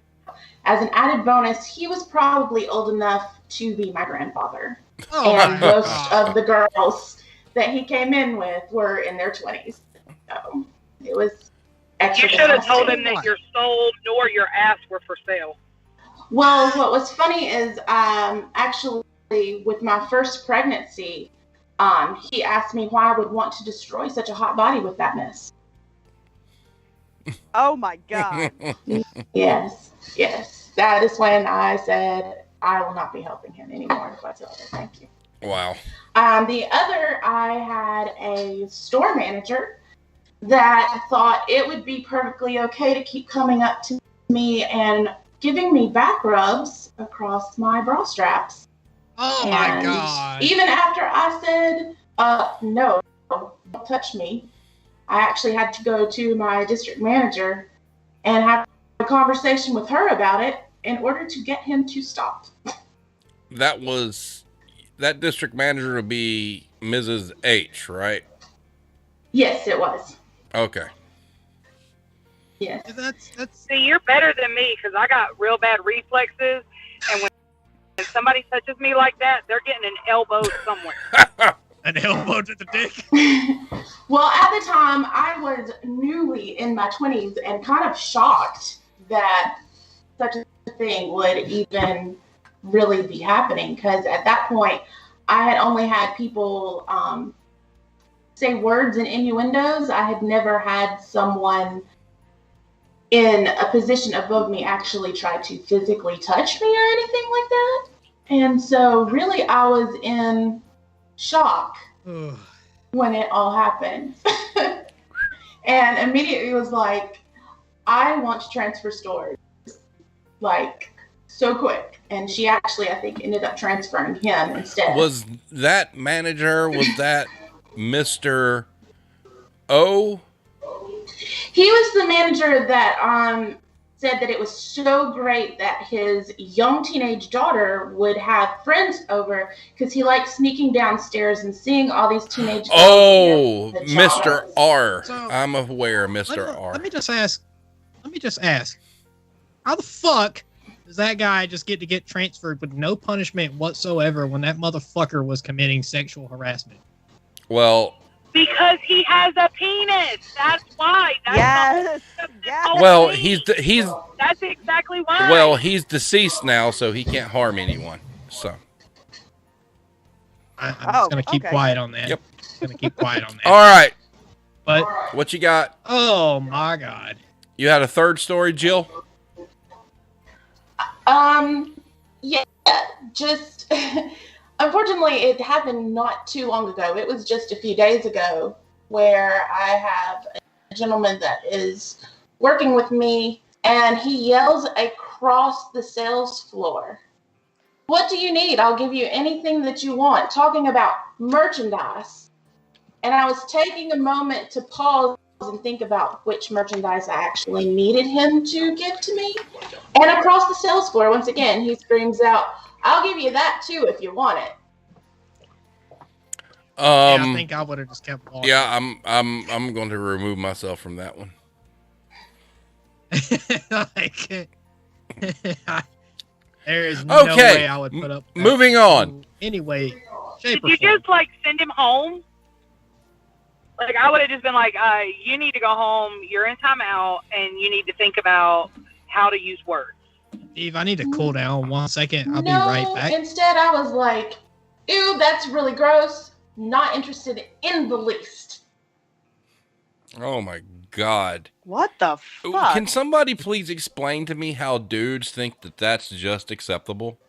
As an added bonus, he was probably old enough to be my grandfather. Oh, And my most God. of the girls that he came in with were in their 20s. So it was extra. You should have told disgusting. him that your soul nor your ass were for sale. Well, what was funny is actually with my first pregnancy, he asked me why I would want to destroy such a hot body with that mess. Oh my God. Yes. That is when I said I will not be helping him anymore whatsoever. Thank you. Wow. The other, I had a store manager that thought it would be perfectly okay to keep coming up to me and giving me back rubs across my bra straps. Oh, And my God. even after I said, no, don't touch me, I actually had to go to my district manager and have a conversation with her about it in order to get him to stop. That district manager would be Mrs. H, right? Yes, it was. Okay. Yes. That's See, you're better than me because I got real bad reflexes, and when somebody touches me like that, they're getting an elbow somewhere. an elbow to the dick. Well, at the time, I was newly in my 20s and kind of shocked that such a thing would even really be happening, because at that point, I had only had people say words and innuendos. I had never had someone in a position above me actually try to physically touch me or anything like that. And so really I was in shock when it all happened. And immediately was like, I want to transfer stores, like, so quick. And she actually, I think, ended up transferring him instead. Was that manager, was that Mr. O? He was the manager that said that it was so great that his young teenage daughter would have friends over because he liked sneaking downstairs and seeing all these teenage girls. Oh, in their Mr. pajamas. R. So, I'm aware of Mr. R. Let me just ask. How the fuck does that guy just get transferred with no punishment whatsoever when that motherfucker was committing sexual harassment? Well, Because he has a penis. That's why. That's Yes. the Yes. whole well, thing. he's That's exactly why. well, he's deceased now, so he can't harm anyone. So, I'm just gonna keep okay. quiet on that. Yep. Gonna keep quiet on that. all right, But what you got? oh my god. You had a third story, Jill? Yeah, just unfortunately, it happened not too long ago. It was just a few days ago where I have a gentleman that is working with me, and he yells across the sales floor, "What do you need? I'll give you anything that you want," talking about merchandise. And I was taking a moment to pause and think about which merchandise I actually needed him to give to me. And across the sales floor, once again, he screams out, "I'll give you that too if you want it." Yeah, I think I would have just kept walking. Yeah, I'm going to remove myself from that one. Like, there is no Okay, way I would put up with that. moving on. Anyway, shape Did or you form. just like send him home? Like I would have just been like, you need to go home. You're in timeout, and you need to think about how to use words. Steve, I need to cool down 1 second. I'll be No, right back. instead I was like, ew, that's really gross. Not interested in the least. Oh my God. What the fuck? Can somebody please explain to me how dudes think that that's just acceptable?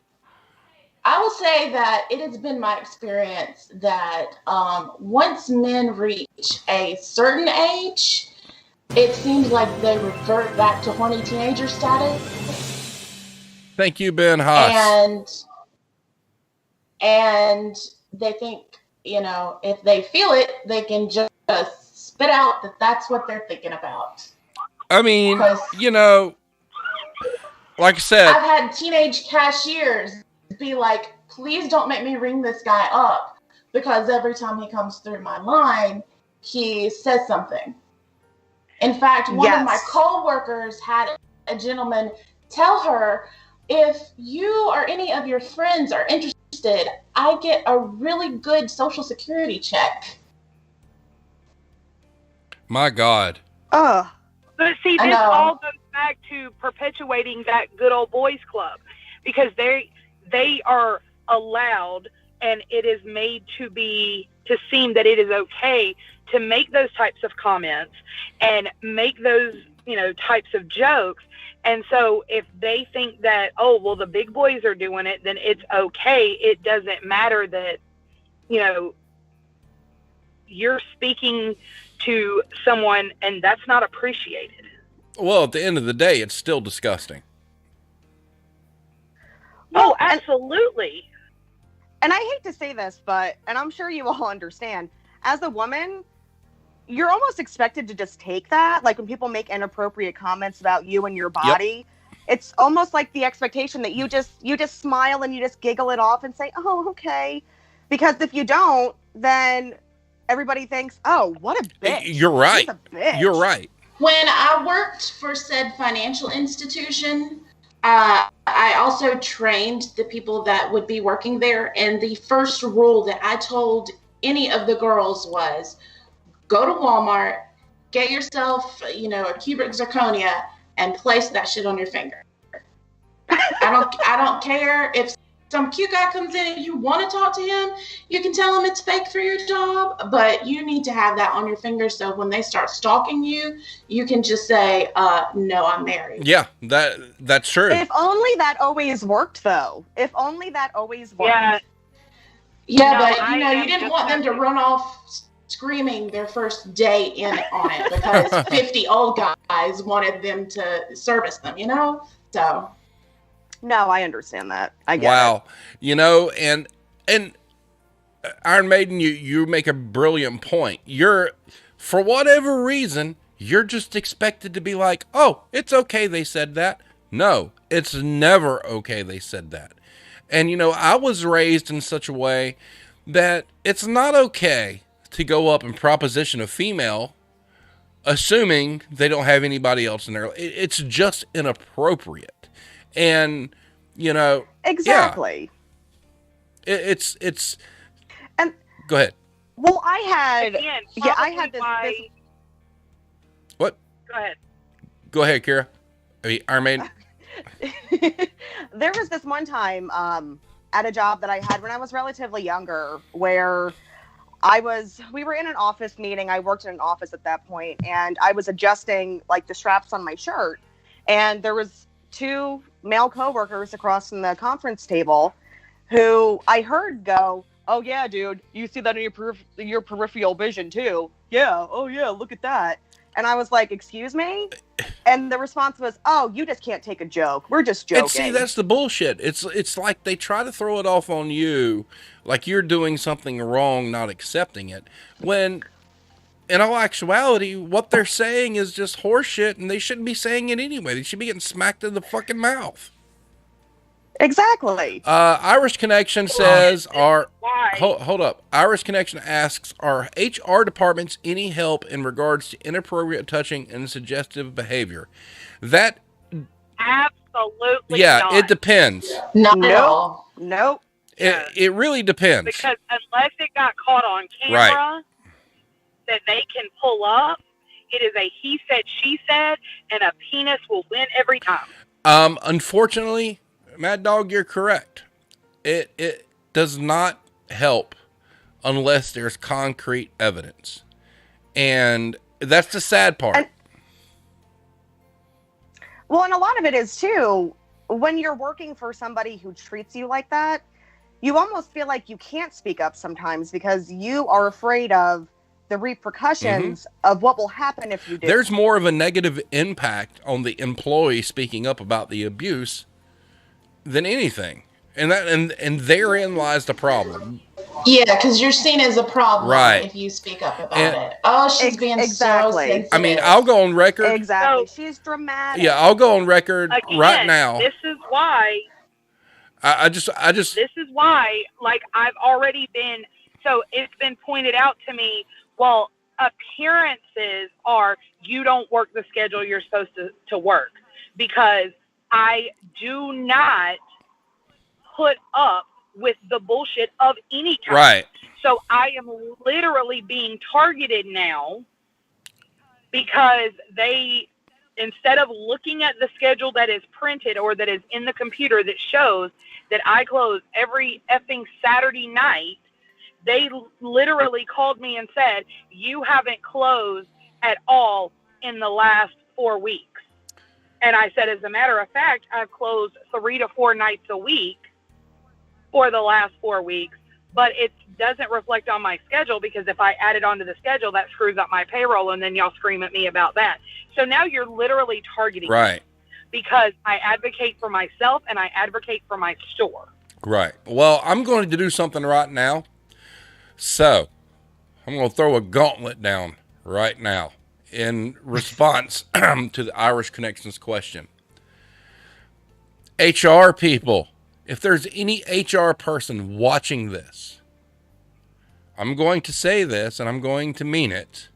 I will say that it has been my experience that once men reach a certain age, it seems like they revert back to horny teenager status. Thank you, Ben Haas. And they think, if they feel it, they can just spit out that that's what they're thinking about. I mean, like I said, I've had teenage cashiers be like, please don't make me ring this guy up, because every time he comes through my line, he says something. In fact, one of my co-workers had a gentleman tell her, if you or any of your friends are interested, I get a really good Social Security check. My God. Ugh. But see, this all goes back to perpetuating that good old boys club, because they are allowed, and it is made to seem that it is okay to make those types of comments and make those, types of jokes. And so if they think that, oh, well, the big boys are doing it, then it's okay. It doesn't matter that, you're speaking to someone and that's not appreciated. Well, at the end of the day, it's still disgusting. Oh, absolutely. And I hate to say this, and I'm sure you all understand, as a woman, you're almost expected to just take that. Like when people make inappropriate comments about you and your body, it's almost like the expectation that you just smile and you just giggle it off and say, oh, okay. Because if you don't, then everybody thinks, oh, what a bitch. You're right. She's a bitch. You're right. When I worked for said financial institution, I also trained the people that would be working there. And the first rule that I told any of the girls was, go to Walmart, get yourself, a cubic zirconia, and place that shit on your finger. I don't care if some cute guy comes in and you want to talk to him, you can tell him it's fake for your job, but you need to have that on your finger so when they start stalking you, you can just say, no, I'm married. Yeah, that's true. If only that always worked, though. If only that always worked. Yeah, No, but, you didn't want them to run off screaming their first day in on it because 50 old guys wanted them to service them, So... No, I understand that. I get it. And Iron Maiden, you make a brilliant point. For whatever reason, you're just expected to be like, oh, it's okay they said that. No, it's never okay they said that. And, I was raised in such a way that it's not okay to go up and proposition a female assuming they don't have anybody else in their life. It's just inappropriate. And, exactly. Yeah, it's, and go ahead. Well, I had this. What? Go ahead. Go ahead, Kira. Iron Maiden. There was this one time, at a job that I had when I was relatively younger where we were in an office meeting. I worked in an office at that point, and I was adjusting like the straps on my shirt, and there was 2 male coworkers across from the conference table who I heard go, oh yeah, dude, you see that in your peripheral vision too? Yeah. Oh yeah, look at that. And I was like, excuse me? And the response was, oh, you just can't take a joke. We're just joking. And see, that's the bullshit. It's like they try to throw it off on you like you're doing something wrong, not accepting it. When in all actuality, what they're saying is just horseshit, and they shouldn't be saying it anyway. They should be getting smacked in the fucking mouth. Exactly. Irish Connection says, hold up. Irish Connection asks, are HR departments any help in regards to inappropriate touching and suggestive behavior? That absolutely not. It depends. Not at all. Nope. It really depends. Because unless it got caught on camera that they can pull up, it is a he said, she said, and a penis will win every time. Unfortunately, Mad Dog, you're correct. It does not help unless there's concrete evidence. And that's the sad part. And a lot of it is too, when you're working for somebody who treats you like that, you almost feel like you can't speak up sometimes because you are afraid of the repercussions of what will happen if you do. There's more of a negative impact on the employee speaking up about the abuse than anything. And therein lies the problem. Yeah, because you're seen as a problem if you speak up about it. Oh, she's being so sensitive. I mean, I'll go on record. Exactly. She's dramatic. Yeah, I'll go on record right now. This is why. I just. This is why, like, I've already been. So it's been pointed out to me. Well, appearances are you don't work the schedule you're supposed to work, because I do not put up with the bullshit of any kind. Right. So I am literally being targeted now because they, instead of looking at the schedule that is printed or that is in the computer that shows that I close every effing Saturday night, they literally called me and said, you haven't closed at all in the last 4 weeks. And I said, as a matter of fact, I've closed 3 to 4 nights a week for the last 4 weeks, but it doesn't reflect on my schedule, because if I add it onto the schedule, that screws up my payroll, and then y'all scream at me about that. So now you're literally targeting me because I advocate for myself and I advocate for my store. Right. Well, I'm going to do something right now. So I'm going to throw a gauntlet down right now in response to the Irish Connections question. HR people, if there's any HR person watching this, I'm going to say this and I'm going to mean it.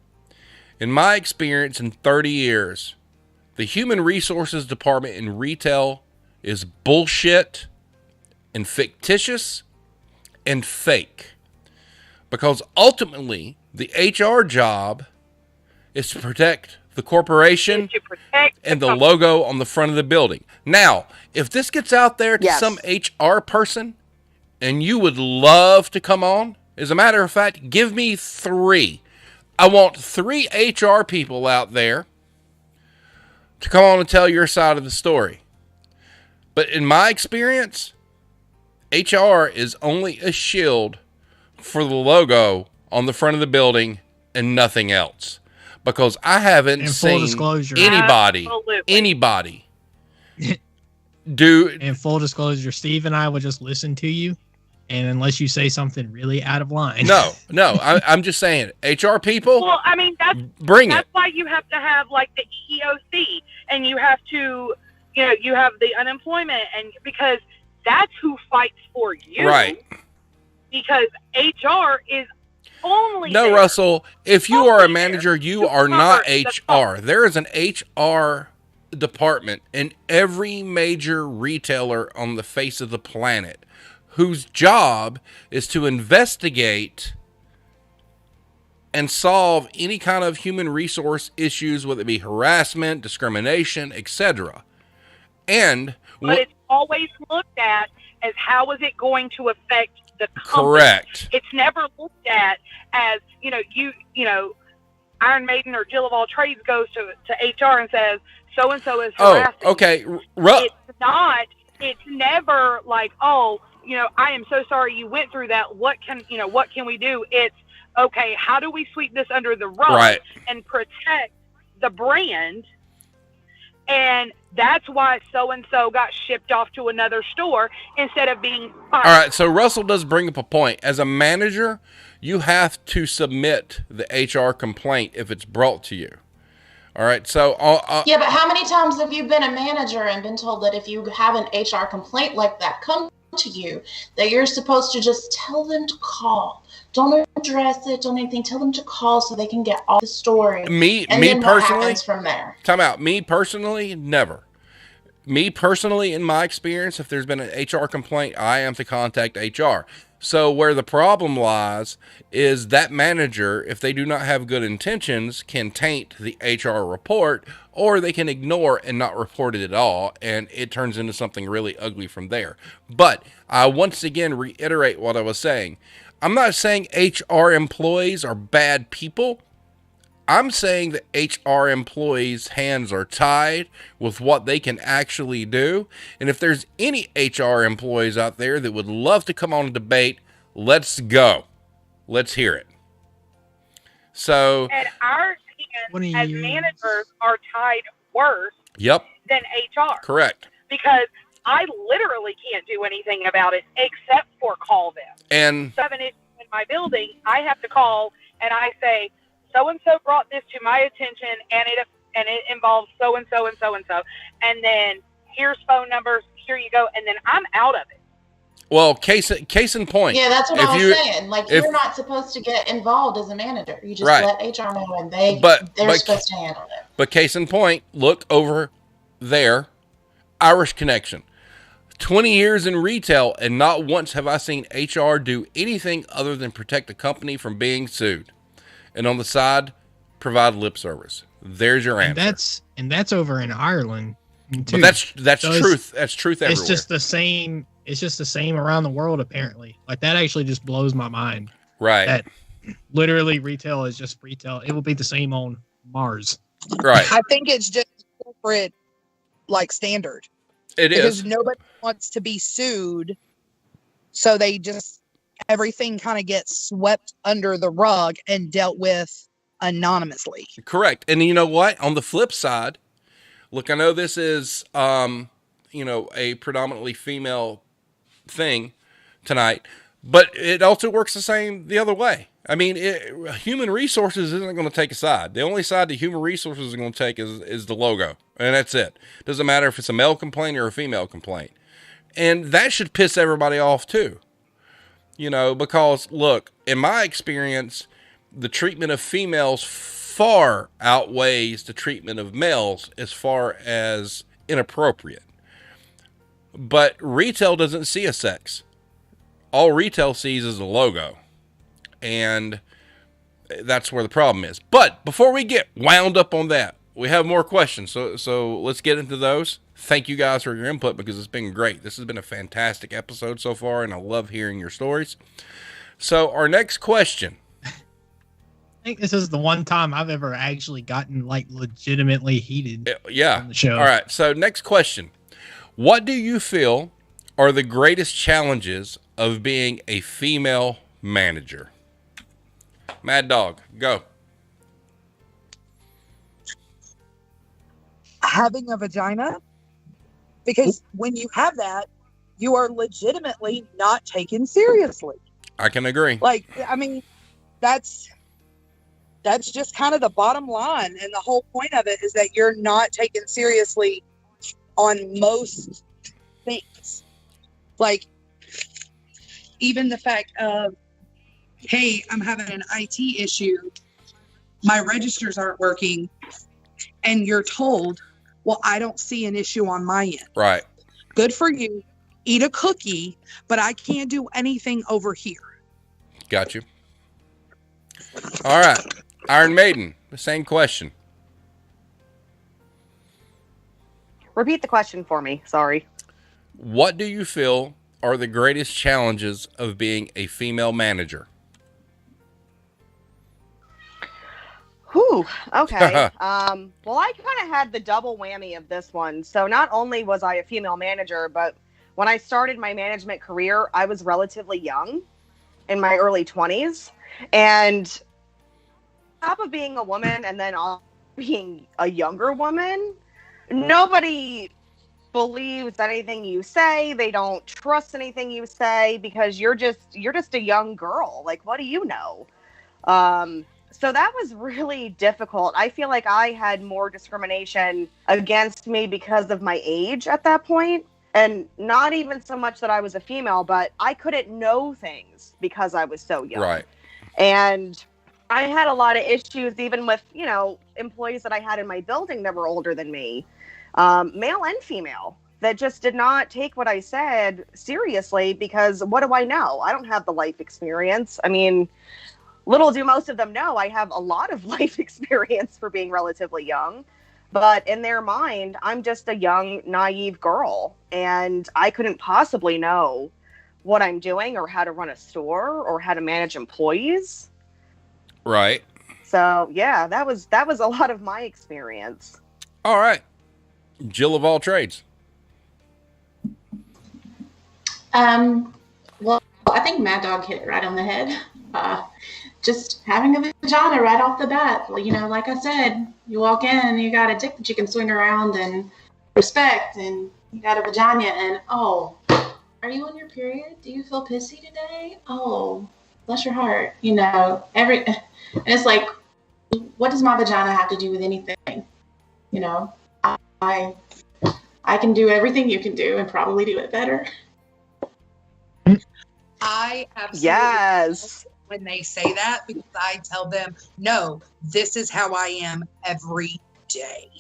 In my experience in 30 years, the human resources department in retail is bullshit and fictitious and fake. Because ultimately, the HR job is to protect the corporation and the logo on the front of the building. Now, if this gets out there to some HR person and you would love to come on, as a matter of fact, give me 3. I want 3 HR people out there to come on and tell your side of the story. But in my experience, HR is only a shield for the logo on the front of the building and nothing else. Because I haven't seen anybody do. In full disclosure, Steve and I would just listen to you, and unless you say something really out of line. No, I'm just saying, HR people. Well, I mean, that's why you have to have like the EEOC, and you have to, you have the unemployment, and because that's who fights for you, right? Because HR is only no, Russell. If you are a manager, you are not HR. There is an HR department in every major retailer on the face of the planet, whose job is to investigate and solve any kind of human resource issues, whether it be harassment, discrimination, etc. But it's always looked at as how is it going to affect the company. Correct. It's never looked at as, Iron Maiden or Jill of all trades goes to HR and says, so-and-so is harassing. Oh, okay. It's never like, I am so sorry you went through that. What can we do? It's, okay, how do we sweep this under the rug and protect the brand? And that's why so-and-so got shipped off to another store instead of being fired. All right, so Russell does bring up a point. As a manager, you have to submit the HR complaint if it's brought to you. All right, so... yeah, but how many times have you been a manager and been told that if you have an HR complaint like that come to you, that you're supposed to just tell them to call? Don't address it, don't anything. Tell them to call so they can get all the story. Me then personally, what happens from there? Time out. Me personally, never. Me personally, in my experience, if there's been an HR complaint, I am to contact HR. So where the problem lies is that manager, if they do not have good intentions, can taint the HR report, or they can ignore and not report it at all, and it turns into something really ugly from there. But I once again reiterate what I was saying. I'm not saying HR employees are bad people. I'm saying that HR employees' hands are tied with what they can actually do. And if there's any HR employees out there that would love to come on a debate, let's go. Let's hear it. So, And our hands as managers are tied worse yep, than HR. correct. Because I literally can't do anything about it except for call them. And So I have an issue in my building, I have to call and I say, so-and-so brought this to my attention, and it involves so-and-so and so-and-so. And then here's phone numbers, here you go, and then I'm out of it. well, case in point. Yeah, that's what If I was you- saying. Like, if- you're not supposed to get involved as a manager. You just Right. let HR know, and they're But supposed to handle it. But case in point, look over there, Irish Connection. 20 years in retail, and not once have I seen HR do anything other than protect the company from being sued. And on the side, provide lip service. There's your answer. And that's over in Ireland too. But that's So truth. That's truth everywhere. It's just the same. It's just the same around the world, apparently. Like, that actually just blows my mind. right. That literally retail is just retail. It will be the same on Mars. Right. I think it's just corporate like standard. It Because is. nobody wants to be sued. So they just everything kind of gets swept under the rug and dealt with anonymously. Correct. And you know what? On the flip side, look, I know this is a predominantly female thing tonight, but it also works the other way. I mean, human resources isn't going to take a side. The only side that human resources is going to take is the logo, and that's it. Doesn't matter if it's a male complaint or a female complaint. And that should piss everybody off too. Because look, in my experience, the treatment of females far outweighs the treatment of males as far as inappropriate. But retail doesn't see a sex. All retail sees is a logo. And that's where the problem is. But before we get wound up on that, we have more questions. So let's get into those. Thank you guys for your input, because it's been great. This has been a fantastic episode so far, and I love hearing your stories. So our next question. I think this is the one time I've ever actually gotten like legitimately heated on the show. All right. So next question. What do you feel are the greatest challenges of being a female manager? Mad Dog, go. Having a vagina, because when you have that, you are legitimately not taken seriously. I can agree. Like, I mean, that's just kind of the bottom line. And the whole point of it is that you're not taken seriously on most things. Like, even the fact of, hey, I'm having an IT issue, my registers aren't working, and you're told, well, I don't see an issue on my end. Right. Good for you. Eat a cookie, but I can't do anything over here. Got you. All right. Iron Maiden, the same question. Repeat the question for me. Sorry. What do you feel are the greatest challenges of being a female manager? Whew. Okay. Well, I kind of had the double whammy of this one. So not only was I a female manager, but when I started my management career, I was relatively young, in my early 20s. And on top of being a woman and then being a younger woman, nobody believes anything you say. They don't trust anything you say, because you're just a young girl. Like, what do you know? So that was really difficult. I feel like I had more discrimination against me because of my age at that point. And not even so much that I was a female, but I couldn't know things because I was so young. Right. And I had a lot of issues even with, employees that I had in my building that were older than me, male and female. that just did not take what I said seriously, because what do I know? I don't have the life experience. I mean, little do most of them know I have a lot of life experience for being relatively young. But in their mind, I'm just a young, naive girl, and I couldn't possibly know what I'm doing or how to run a store or how to manage employees. Right. So yeah, that was a lot of my experience. All right. Jill of all trades. Well, I think Mad Dog hit it right on the head. Just having a vagina right off the bat. You know, like I said, you walk in and you got a dick that you can swing around and respect, and you got a vagina, and oh, are you on your period? Do you feel pissy today? Oh, bless your heart. You know, and it's like, what does my vagina have to do with anything? You know, I can do everything you can do and probably do it better. I absolutely Yes. when they say that, because I tell them, no, this is how I am every day.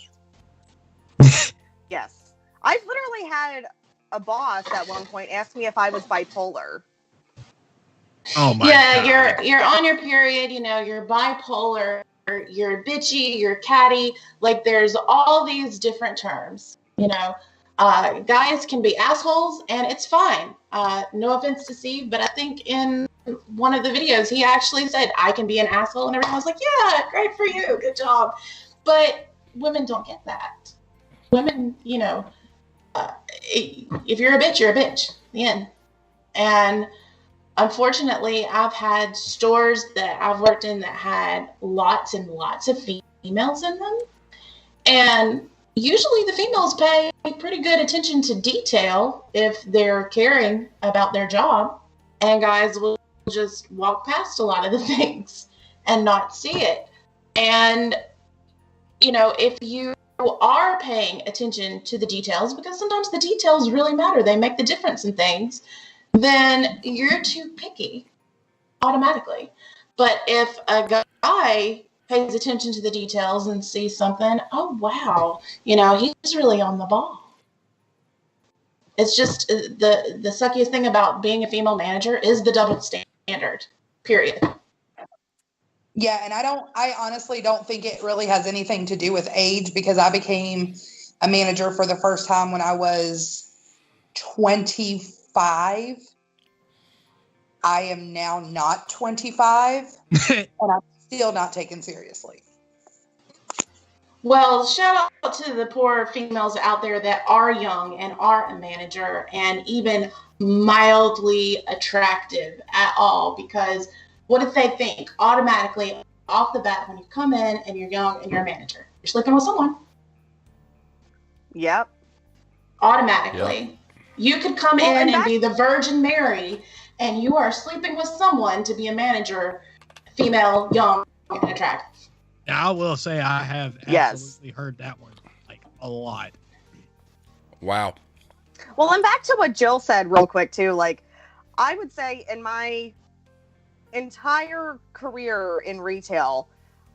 Yes. I've literally had a boss at one point ask me if I was bipolar. Oh my God. You're on your period, you know, you're bipolar, you're bitchy, you're catty. Like, there's all these different terms, you know. Guys can be assholes, and it's fine. No offense to Steve, but I think in one of the videos, he actually said, I can be an asshole, and everyone was like, yeah, great for you, good job. But women don't get that. Women, you know, if you're a bitch, you're a bitch. The end. And unfortunately, I've had stores that I've worked in that had lots and lots of females in them. And usually the females pay pretty good attention to detail if they're caring about their job. And guys will just walk past a lot of the things and not see it. And, you know, if you are paying attention to the details, because sometimes the details really matter, they make the difference in things, then you're too picky automatically. But if a guy pays attention to the details and sees something, oh wow, you know, he's really on the ball. It's just the suckiest thing about being a female manager is the double standard, period. Yeah, and I honestly don't think it really has anything to do with age, because I became a manager for the first time when I was 25. I am now not 25, and I'm still not taken seriously. Well, shout out to the poor females out there that are young and are a manager and even mildly attractive at all, because what if they think automatically off the bat when you come in and you're young and you're a manager? You're sleeping with someone. Yep. Automatically. Yep. You could come in and be the Virgin Mary, and you are sleeping with someone to be a manager, female, young, and attractive. Now, I will say I have absolutely heard that one like a lot. Wow. Well, and back to what Jill said real quick too, like, I would say in my entire career in retail,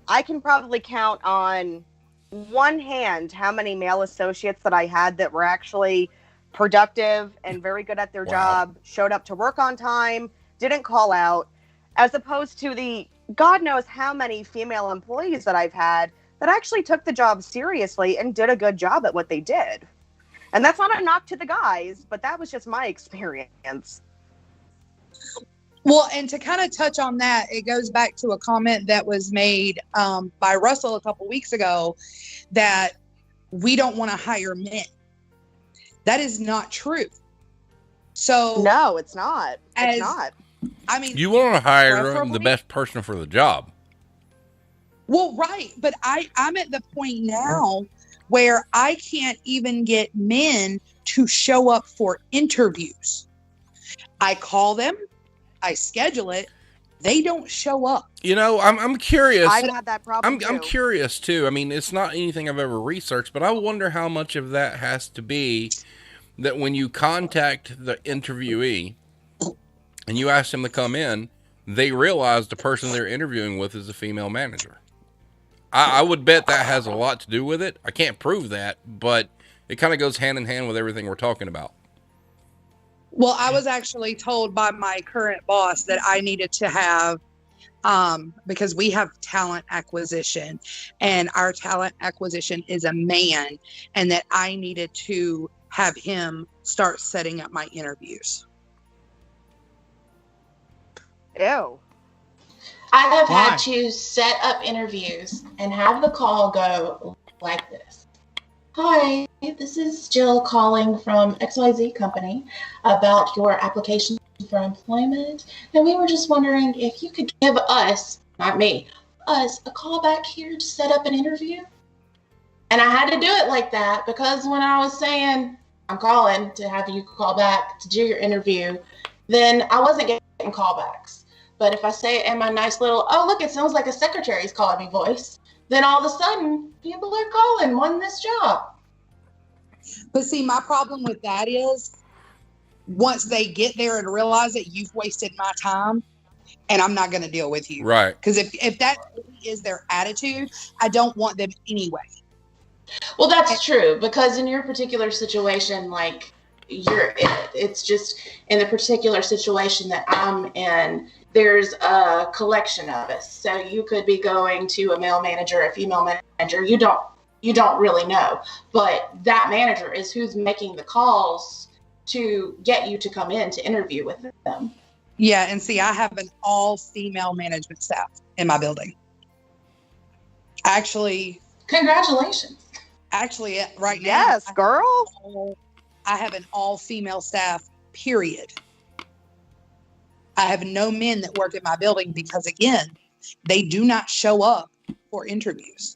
I can probably count on one hand how many male associates that I had that were actually productive and very good at their job, showed up to work on time, didn't call out, as opposed to the God knows how many female employees that I've had that actually took the job seriously and did a good job at what they did. And that's not a knock to the guys, but that was just my experience. Well, and to kind of touch on that, it goes back to a comment that was made by Russell a couple weeks ago, that we don't want to hire men. That is not true. So no, it's not. It's not. I mean, you want to hire the best person for the job. Well, right. But I'm at the point now where I can't even get men to show up for interviews. I call them, I schedule it, they don't show up. You know, I'm curious. I've had that problem I'm curious too. I mean, it's not anything I've ever researched, but I wonder how much of that has to be that when you contact the interviewee and you ask them to come in, they realize the person they're interviewing with is a female manager. I would bet that has a lot to do with it. I can't prove that, but It kind of goes hand in hand with everything we're talking about. Well, I was actually told by my current boss that I needed to have, because we have talent acquisition, and our talent acquisition is a man, and that I needed to have him start setting up my interviews. Ew. I have had to set up interviews and have the call go like this. Hi, this is Jill calling from XYZ company about your application for employment. And we were just wondering if you could give us, not me, us a call back here to set up an interview. And I had to do it like that because when I was saying I'm calling to have you call back to do your interview, then I wasn't getting callbacks. But if I say it in my nice little, oh, look, it sounds like a secretary's calling me voice, then all of a sudden people are calling, wanting this job. But see, my problem with that is once they get there and realize that you've wasted my time and I'm not going to deal with you. Right. Because if that is their attitude, I don't want them anyway. Well, that's true, because in your particular situation, like it's just in the particular situation that I'm in, there's a collection of us. So you could be going to a male manager, a female manager. You don't really know, but that manager is who's making the calls to get you to come in to interview with them. Yeah, and see, I have an all-female management staff in my building. Actually, congratulations. Actually, right now, yes, girl. I have an all-female staff, period. I have no men that work in my building because, again, they do not show up for interviews.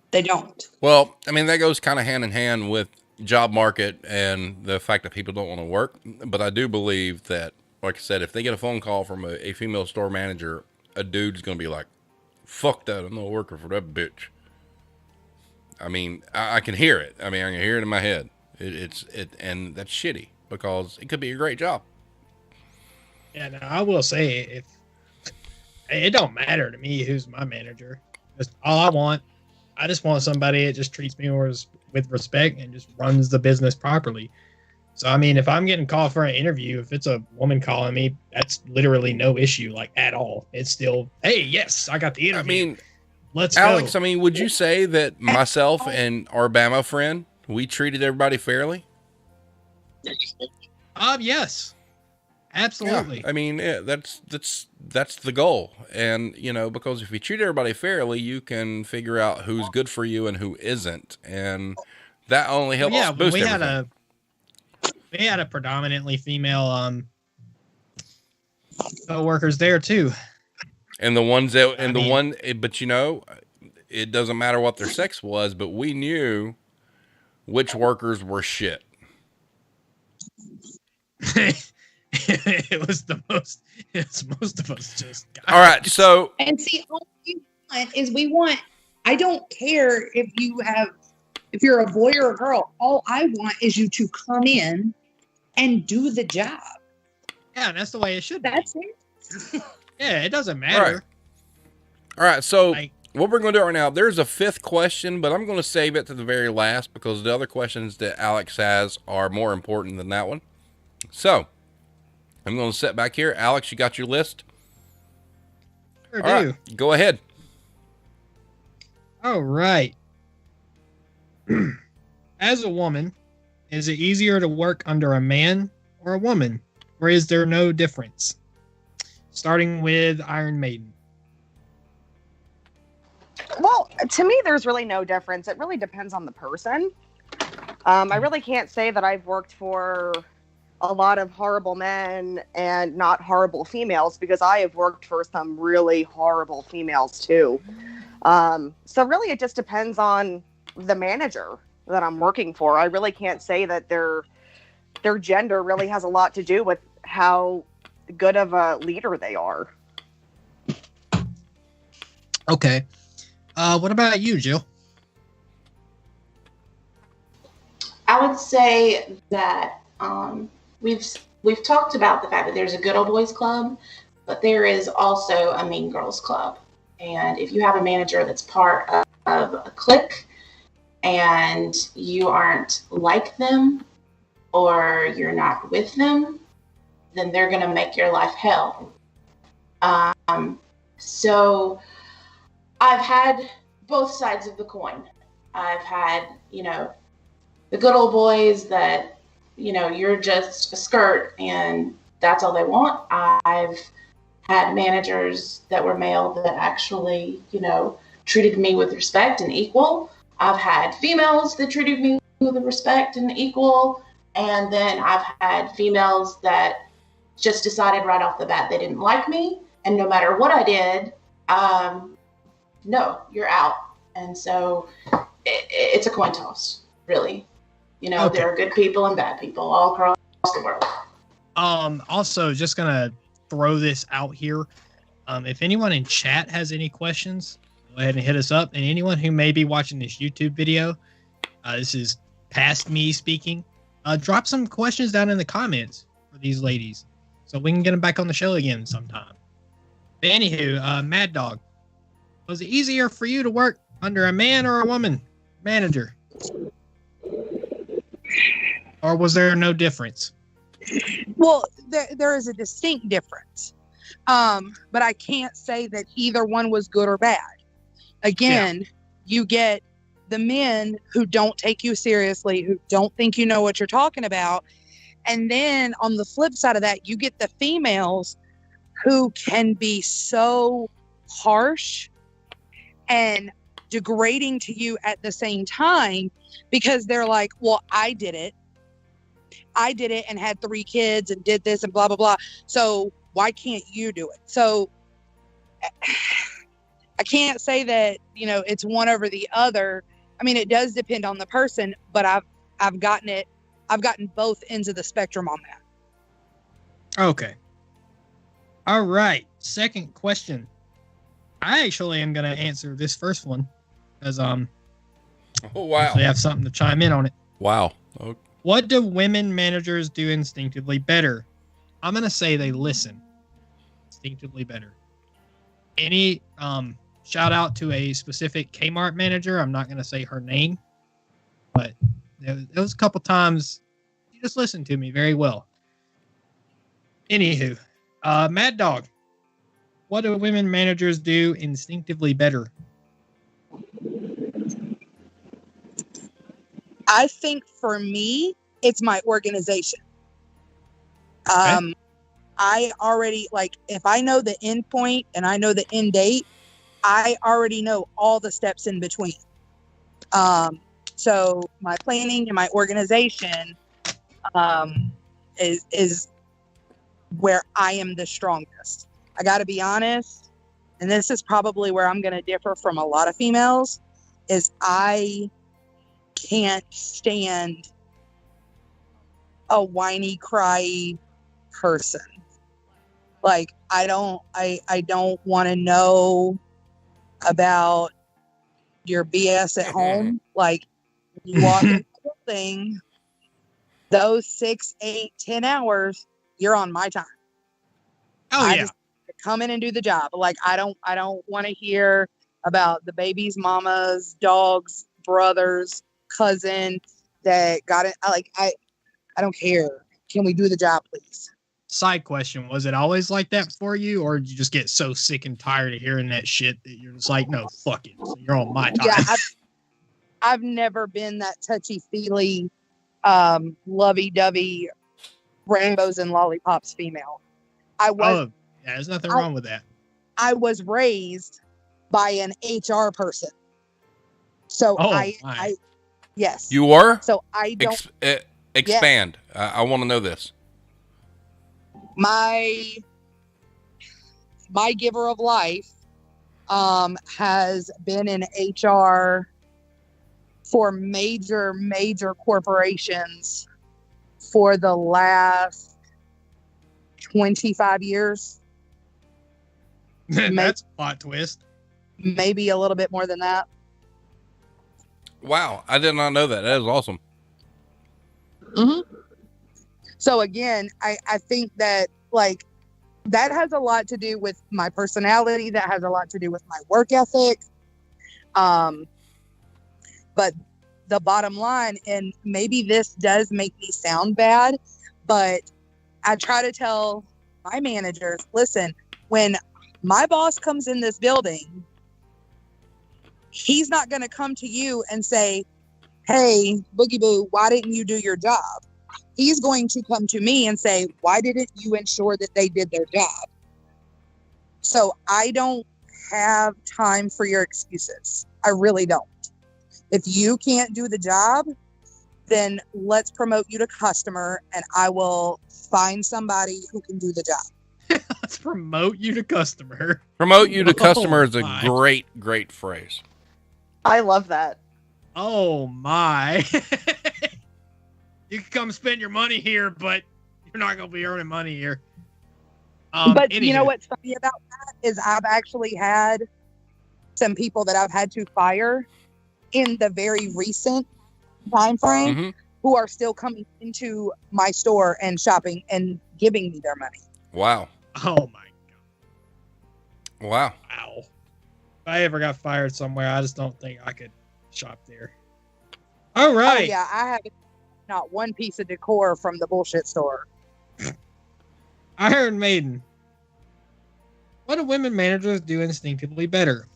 They don't. Well, I mean, that goes kind of hand in hand with job market and the fact that people don't want to work. But I do believe that, like I said, if they get a phone call from a female store manager, a dude's going to be like, fuck that, I'm not working for that bitch. I mean, I can hear it. I mean, I can hear it in my head. And that's shitty because it could be a great job. Yeah, no, I will say if it don't matter to me who's my manager. Just all I just want somebody that just treats me with respect and just runs the business properly. So, I mean, if I'm getting called for an interview, if it's a woman calling me, that's literally no issue, like, at all. It's still, hey, yes, I got the interview. I mean, let's Alex, go. I mean, would you say that myself and our Bama friend, we treated everybody fairly? Yes. Absolutely. Yeah, I mean, yeah, that's the goal. And, you know, because if you treat everybody fairly, you can figure out who's good for you and who isn't. And that only helps boost everything. We had a predominantly female co-workers there too. And but you know, it doesn't matter what their sex was, but we knew which workers were shit. It's most of us just got all right. So, and see, all we want is I don't care if you're a boy or a girl. All I want is you to come in and do the job. Yeah, and that's the way it should be. That's it. Yeah, it doesn't matter. All right. So what we're going to do right now, there's a fifth question, but I'm going to save it to the very last because the other questions that Alex has are more important than that one. So I'm going to sit back here. Alex, you got your list? Sure do. Right, go ahead. All right. As a woman, is it easier to work under a man or a woman? Or is there no difference? Starting with Iron Maiden. Well, to me, there's really no difference. It really depends on the person. I really can't say that I've worked for a lot of horrible men and not horrible females because I have worked for some really horrible females too. So really it just depends on the manager that I'm working for. I really can't say that their gender really has a lot to do with how good of a leader they are. Okay. What about you, Jill? I would say that we've talked about the fact that there's a good old boys club, but there is also a mean girls club. And if you have a manager that's part of a clique, and you aren't like them or you're not with them, then they're going to make your life hell. So I've had both sides of the coin. I've had, the good old boys that, you're just a skirt and that's all they want. I've had managers that were male that actually, treated me with respect and equal. I've had females that treated me with respect and equal. And then I've had females that just decided right off the bat they didn't like me. And no matter what I did, no, you're out. And so it's a coin toss, really. Okay. There are good people and bad people all across the world. Also, just gonna throw this out here. If anyone in chat has any questions, go ahead and hit us up. And anyone who may be watching this YouTube video, this is past me speaking. Drop some questions down in the comments for these ladies, so we can get them back on the show again sometime. But anywho, Mad Dog, was it easier for you to work under a man or a woman manager? Or was there no difference? Well, there is a distinct difference. But I can't say that either one was good or bad. Again, you get the men who don't take you seriously, who don't think you know what you're talking about. And then on the flip side of that, you get the females who can be so harsh and degrading to you at the same time, because they're like, well, I did it and had 3 kids and did this and blah, blah, blah. So why can't you do it? So I can't say that, it's one over the other. I mean, it does depend on the person, but I've gotten both ends of the spectrum on that. Okay. All right. Second question. I actually am going to answer this first one because Oh wow, they have something to chime in on it. Wow. Okay. What do women managers do instinctively better? I'm going to say they listen instinctively better. Any shout out to a specific Kmart manager. I'm not going to say her name, but there was a couple times she just listened to me very well. Anywho, Mad Dog, what do women managers do instinctively better? I think for me, it's my organization. Okay. I already, if I know the end point and I know the end date, I already know all the steps in between. So my planning and my organization is where I am the strongest. I got to be honest, and this is probably where I'm going to differ from a lot of females, is I can't stand a whiny, cry person. I don't want to know about your BS at home. You walk in the building, those 6, 8, 10 hours, you're on my time. I just come in and do the job. I don't want to hear about the baby's mama's, dog's, brother's, cousin that got it. I don't care. Can we do the job, please? Side question, was it always like that for you, or did you just get so sick and tired of hearing that shit that you're just like, no, fuck it, so you're on my time? Yeah, I've never been that touchy-feely, lovey-dovey, rainbows and lollipops female. There's nothing wrong with that. I was raised by an HR person. So yes. You were? So I don't... expand. Yes. I want to know this. My giver of life has been in HR for major corporations for the last 25 years. That's a plot twist. Maybe a little bit more than that. Wow, I did not know that. That is awesome. Mm-hmm. So again, I think that that has a lot to do with my personality. That has a lot to do with my work ethic. But the bottom line, and maybe this does make me sound bad, but I try to tell my managers, listen, when my boss comes in this building, he's not going to come to you and say, hey, Boogie Boo, why didn't you do your job? He's going to come to me and say, why didn't you ensure that they did their job? So I don't have time for your excuses. I really don't. If you can't do the job, then let's promote you to customer and I will find somebody who can do the job. Let's promote you to customer. Promote you to customer is a great phrase. I love that. Oh my. You can come spend your money here, but you're not going to be earning money here. But you know what's funny about that is I've actually had some people that I've had to fire in the very recent time frame who are still coming into my store and shopping and giving me their money. Wow. Oh my God. Wow. If I ever got fired somewhere, I just don't think I could shop there. All right. Oh yeah, I have not one piece of decor from the bullshit store. Iron Maiden. What do women managers do instinctively better?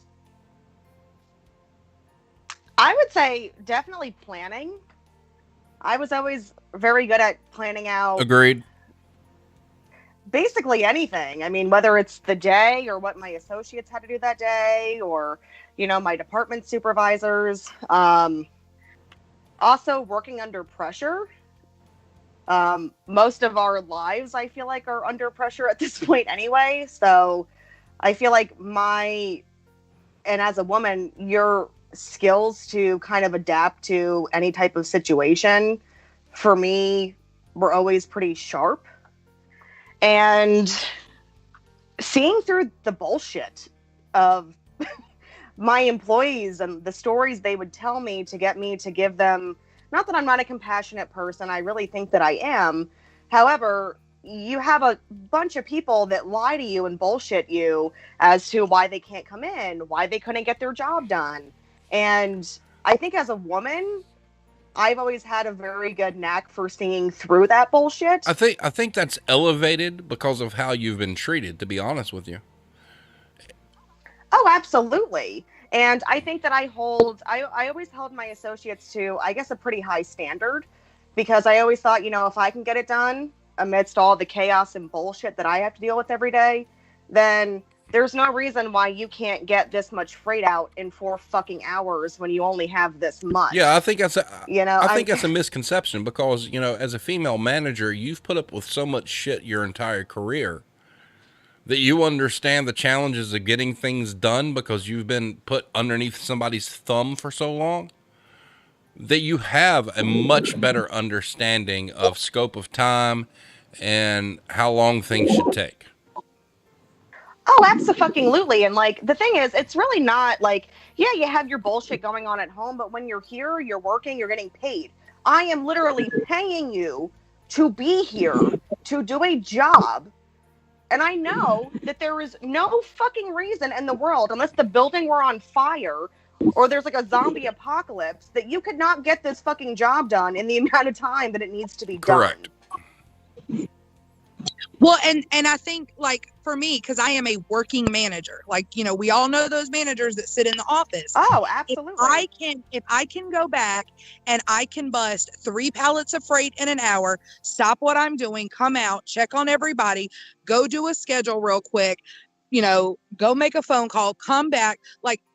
I would say definitely planning. I was always very good at planning out. Agreed. Basically anything. I mean, whether it's the day or what my associates had to do that day or, my department supervisors. Also working under pressure. Most of our lives, I feel like, are under pressure at this point anyway. So I feel like and as a woman, your skills to kind of adapt to any type of situation, for me, were always pretty sharp. And seeing through the bullshit of my employees and the stories they would tell me to get me to give them, not that I'm not a compassionate person, I really think that I am. However, you have a bunch of people that lie to you and bullshit you as to why they can't come in, why they couldn't get their job done. And I think as a woman, I've always had a very good knack for seeing through that bullshit. I think that's elevated because of how you've been treated, to be honest with you. Oh, absolutely. And I think that I always held my associates to, I guess, a pretty high standard, because I always thought, if I can get it done amidst all the chaos and bullshit that I have to deal with every day, then there's no reason why you can't get this much freight out in 4 fucking hours when you only have this much. Yeah, I think that's a misconception because, as a female manager, you've put up with so much shit your entire career that you understand the challenges of getting things done because you've been put underneath somebody's thumb for so long that you have a much better understanding of scope of time and how long things should take. Oh, absolutely. And the thing is, it's really not yeah, you have your bullshit going on at home, but when you're here, you're working, you're getting paid. I am literally paying you to be here, to do a job. And I know that there is no fucking reason in the world, unless the building were on fire or there's a zombie apocalypse, that you could not get this fucking job done in the amount of time that it needs to be done. Correct. Well, and I think for me, because I am a working manager, we all know those managers that sit in the office. Oh, absolutely. If I can go back and I can bust 3 pallets of freight in an hour, stop what I'm doing, come out, check on everybody, go do a schedule real quick, go make a phone call, come back.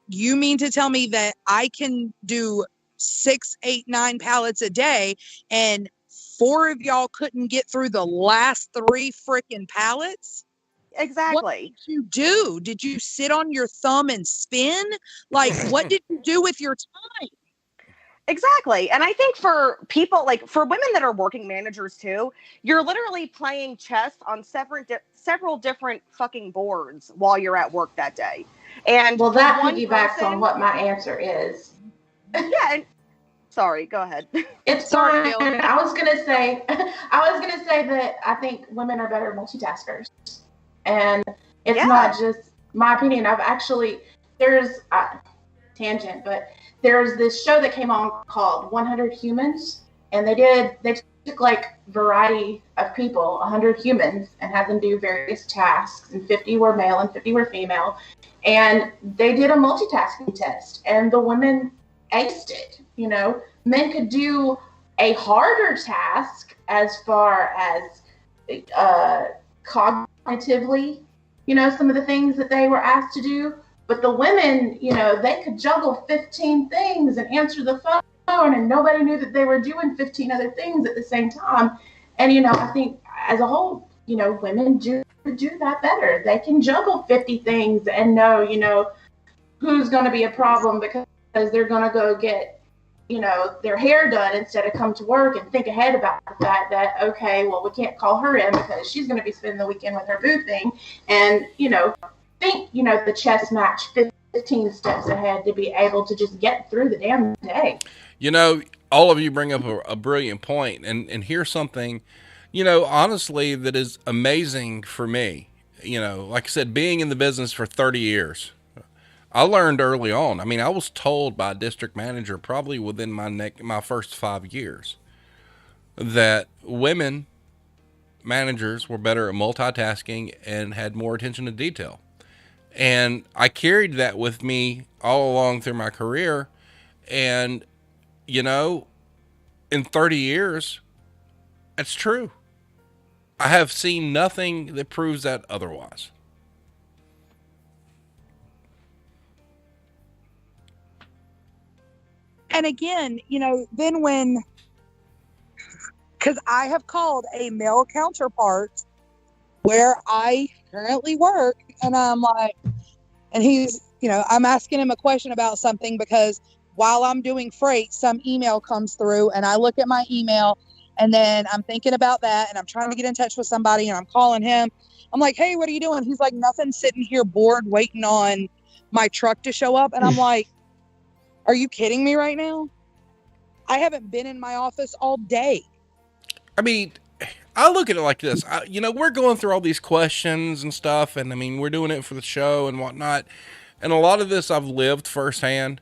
You mean to tell me that I can do 6, 8, 9 pallets a day and 4 of y'all couldn't get through the last 3 freaking pallets? Exactly. What did you do? Did you sit on your thumb and spin? What did you do with your time? Exactly. And I think for people, for women that are working managers too, you're literally playing chess on several different fucking boards while you're at work that day. And well, that piggybacks on what my answer is. Yeah. And sorry, go ahead. It's fine. I was gonna say that I think women are better multitaskers, and it's not just my opinion. I've actually tangent, but there's this show that came on called 100 Humans, and they took like variety of people, 100 humans, and had them do various tasks, and 50 were male and 50 were female, and they did a multitasking test, and the women aced it. You know, men could do a harder task as far as cognitively, you know, some of the things that they were asked to do. But the women, you know, they could juggle 15 things and answer the phone, and nobody knew that they were doing 15 other things at the same time. And, you know, I think as a whole, you know, women do that better. They can juggle 50 things and know, you know, who's going to be a problem because they're going to go get, you know, their hair done instead of come to work and think ahead about the fact that, okay, well, we can't call her in because she's going to be spending the weekend with her boo thing. And, you know, think, you know, the chess match 15 steps ahead to be able to just get through the damn day. You know, all of you bring up a brilliant point, and here's something, you know, honestly, that is amazing for me. You know, like I said, being in the business for 30 years, I learned early on. I mean, I was told by a district manager probably within my first 5 years that women managers were better at multitasking and had more attention to detail. And I carried that with me all along through my career. And, you know, in 30 years, it's true. I have seen nothing that proves that otherwise. And again, you know, then because I have called a male counterpart where I currently work, and I'm like, and he's, you know, I'm asking him a question about something because while I'm doing freight, some email comes through, and I look at my email, and then I'm thinking about that, and I'm trying to get in touch with somebody, and I'm calling him. I'm like, hey, what are you doing? He's like, nothing, sitting here bored, waiting on my truck to show up. And I'm like, are you kidding me right now? I haven't been in my office all day. I mean, I look at it like this. You know, we're going through all these questions and stuff, and I mean, we're doing it for the show and whatnot. And a lot of this I've lived firsthand.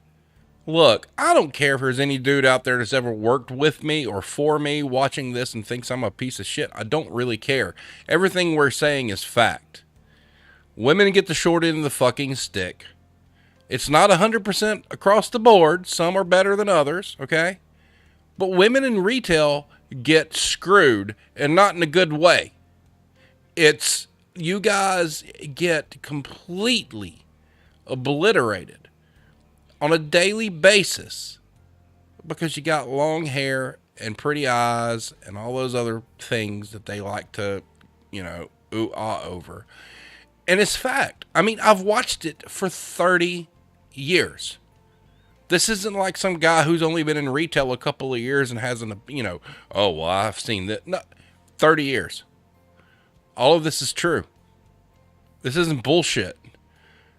Look, I don't care if there's any dude out there that's ever worked with me or for me watching this and thinks I'm a piece of shit. I don't really care. Everything we're saying is fact. Women get the short end of the fucking stick. It's not 100% across the board. Some are better than others, okay? But women in retail get screwed, and not in a good way. It's, you guys get completely obliterated on a daily basis because you got long hair and pretty eyes and all those other things that they like to, you know, ooh-ah over. And it's fact. I mean, I've watched it for 30 years. This isn't like some guy who's only been in retail a couple of years and hasn't, you know, oh, well, I've seen that. No, 30 years. All of this is true. This isn't bullshit.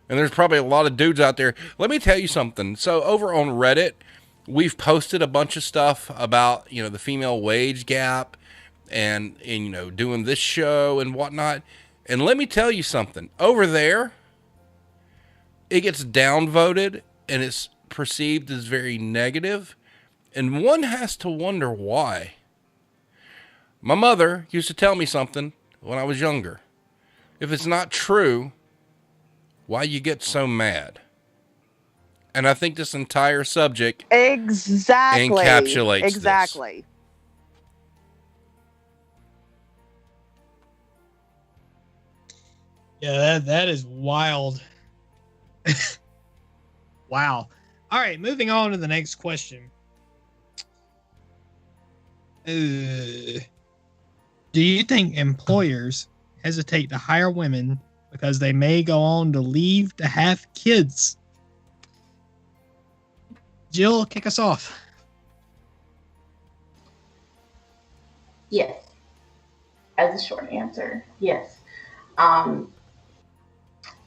And there's probably a lot of dudes out there. Let me tell you something. So over on Reddit, we've posted a bunch of stuff about, you know, the female wage gap and you know, doing this show and whatnot. And let me tell you something. Over there, it gets downvoted and it's perceived as very negative, and one has to wonder why. My mother used to tell me something when I was younger. If it's not true, why you get so mad? And I think this entire subject encapsulates exactly. This. Yeah, that is wild. Wow. All right, moving on to the next question. Do you think employers hesitate to hire women because they may go on to leave to have kids? Jill, kick us off. Yes. As a short answer, yes.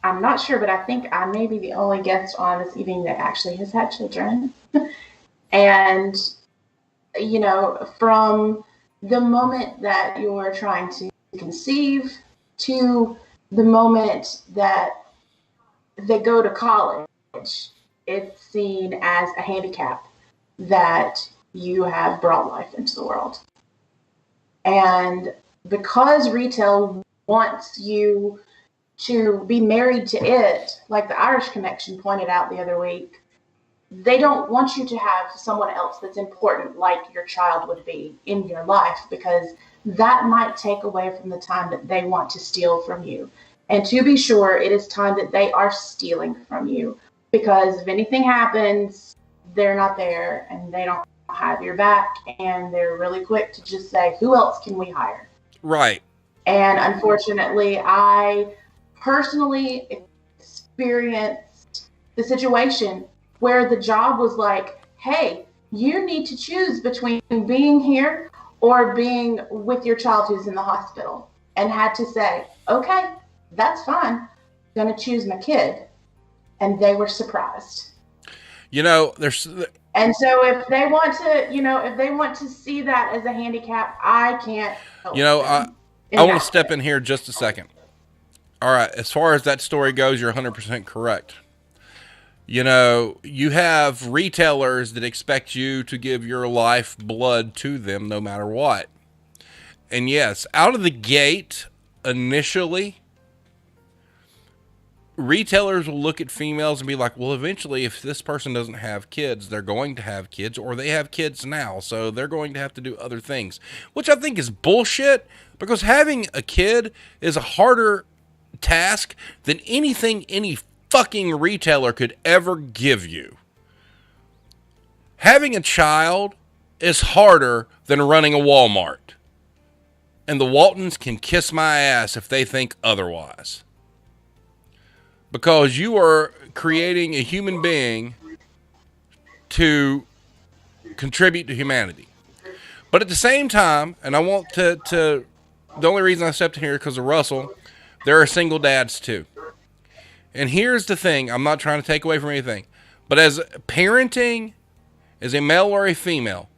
I'm not sure, but I think I may be the only guest on this evening that actually has had children. And, you know, from the moment that you're trying to conceive to the moment that they go to college, it's seen as a handicap that you have brought life into the world. And because retail wants you to be married to it, like the Irish Connection pointed out the other week, they don't want you to have someone else that's important like your child would be in your life, because that might take away from the time that they want to steal from you. And to be sure, it is time that they are stealing from you, because if anything happens, they're not there and they don't have your back, and they're really quick to just say, who else can we hire? Right. And unfortunately, I personally experienced the situation where the job was like, hey, you need to choose between being here or being with your child who's in the hospital, and had to say, okay, that's fine. I'm going to choose my kid. And they were surprised. You know, there's... And so if they want to, see that as a handicap, I can't help I want to step in here just a second. All right, as far as that story goes, you're 100% correct. You know, you have retailers that expect you to give your life blood to them no matter what. And yes, out of the gate, initially, retailers will look at females and be like, well, eventually, if this person doesn't have kids, they're going to have kids, or they have kids now, so they're going to have to do other things, which I think is bullshit, because having a kid is a harder task than anything any fucking retailer could ever give you. Having a child is harder than running a Walmart. And the Waltons can kiss my ass if they think otherwise. Because you are creating a human being to contribute to humanity. But at the same time, and I want to the only reason I stepped in here is because of Russell, there are single dads too. And here's the thing, I'm not trying to take away from anything, but as parenting, as a male or a female,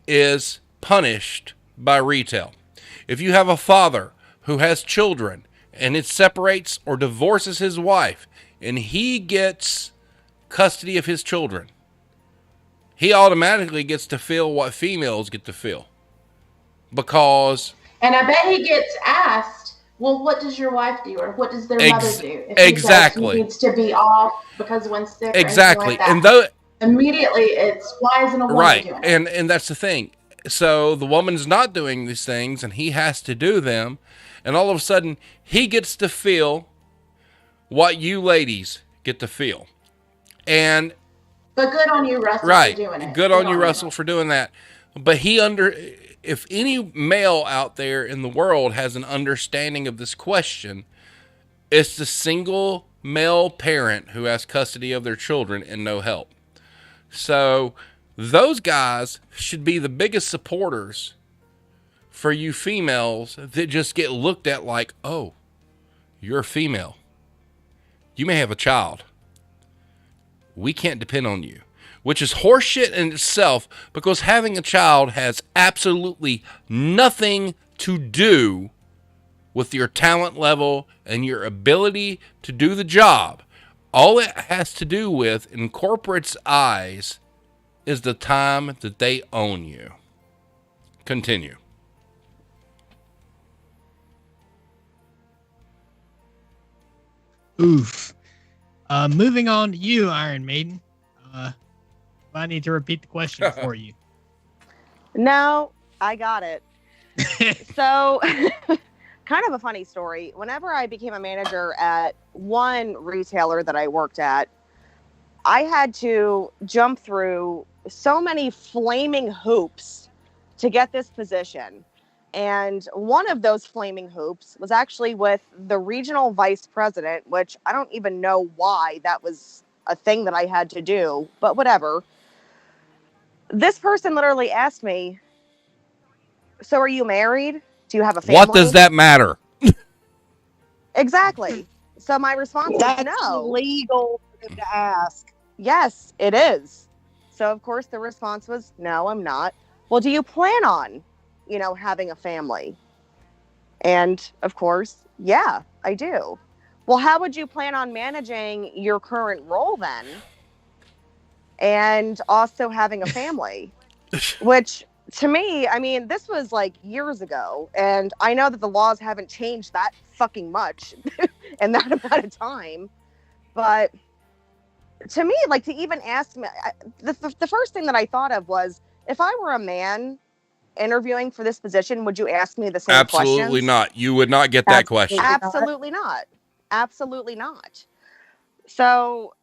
is punished by retail. If you have a father who has children and it separates or divorces his wife and he gets custody of his children, he automatically gets to feel what females get to feel. Because... And I bet he gets asked, well, what does your wife do? Or what does their mother do? If exactly. He needs to be off because one's sick. Exactly. Like and though immediately it's, why isn't a woman doing it? And that's the thing. So the woman's not doing these things and he has to do them. And all of a sudden he gets to feel what you ladies get to feel. And but good on you, Russell, for doing it. Good on you, Russell, for doing that. But if any male out there in the world has an understanding of this question, it's the single male parent who has custody of their children and no help. So those guys should be the biggest supporters for you females that just get looked at like, oh, you're a female. You may have a child. We can't depend on you. Which is horseshit in itself, because having a child has absolutely nothing to do with your talent level and your ability to do the job. All it has to do with, in corporate's eyes, is the time that they own you. Continue. Oof. Moving on to you, Iron Maiden. I need to repeat the question for you. No, I got it. So, kind of a funny story. Whenever I became a manager at one retailer that I worked at, I had to jump through so many flaming hoops to get this position. And one of those flaming hoops was actually with the regional vice president, which I don't even know why that was a thing that I had to do, but whatever. This person literally asked me, so are you married? Do you have a family? What does that matter? Exactly. So my response was no. Legal for them to ask. Yes, it is. So of course the response was, no, I'm not. Well, do you plan on, having a family? And of course, yeah, I do. Well, how would you plan on managing your current role then and also having a family, which to me, I mean, this was like years ago, and I know that the laws haven't changed that fucking much in that amount of time, but to me, like, to even ask me, the first thing that I thought of was, if I were a man interviewing for this position, would you ask me the same questions? Absolutely not. You would not get that question. Absolutely not. Absolutely not. So,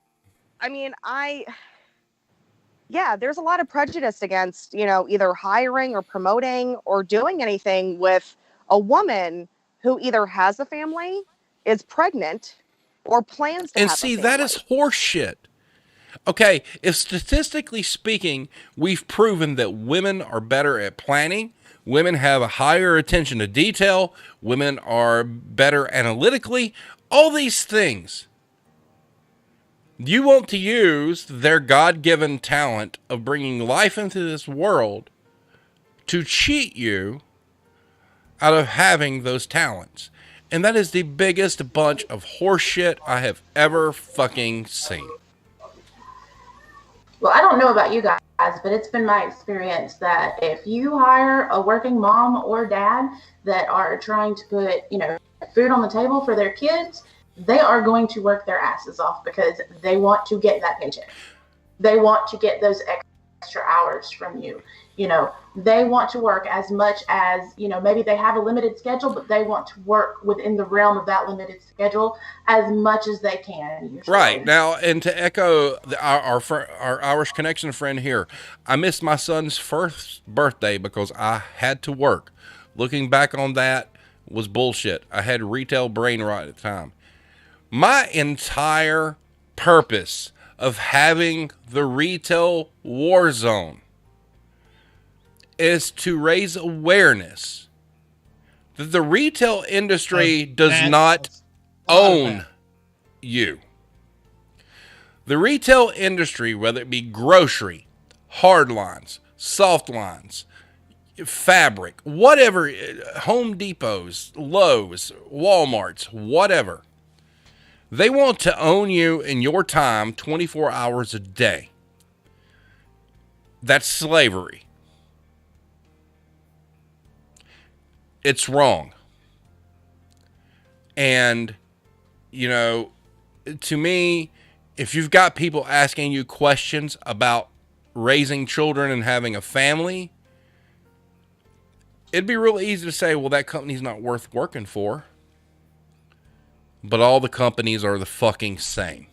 I mean, there's a lot of prejudice against, either hiring or promoting or doing anything with a woman who either has a family, is pregnant, or plans to have a family. And see, that is horseshit. Okay, if statistically speaking, we've proven that women are better at planning, women have a higher attention to detail, women are better analytically, all these things. You want to use their God-given talent of bringing life into this world to cheat you out of having those talents. And that is the biggest bunch of horseshit I have ever fucking seen. Well, I don't know about you guys, but it's been my experience that if you hire a working mom or dad that are trying to put, food on the table for their kids, they are going to work their asses off because they want to get that paycheck. They want to get those extra hours from you. They want to work as much as, maybe they have a limited schedule, but they want to work within the realm of that limited schedule as much as they can. Usually. Right. Now, and to echo our Irish Connection friend here, I missed my son's first birthday because I had to work. Looking back on that was bullshit. I had retail brain rot at the time. My entire purpose of having the retail war zone is to raise awareness that the retail industry does not own you. The retail industry, whether it be grocery, hard lines, soft lines, fabric, whatever, Home Depots, Lowe's, Walmarts, whatever, they want to own you in your time 24 hours a day. That's slavery. It's wrong. And, to me, if you've got people asking you questions about raising children and having a family, it'd be really easy to say, well, that company's not worth working for. But all the companies are the fucking same.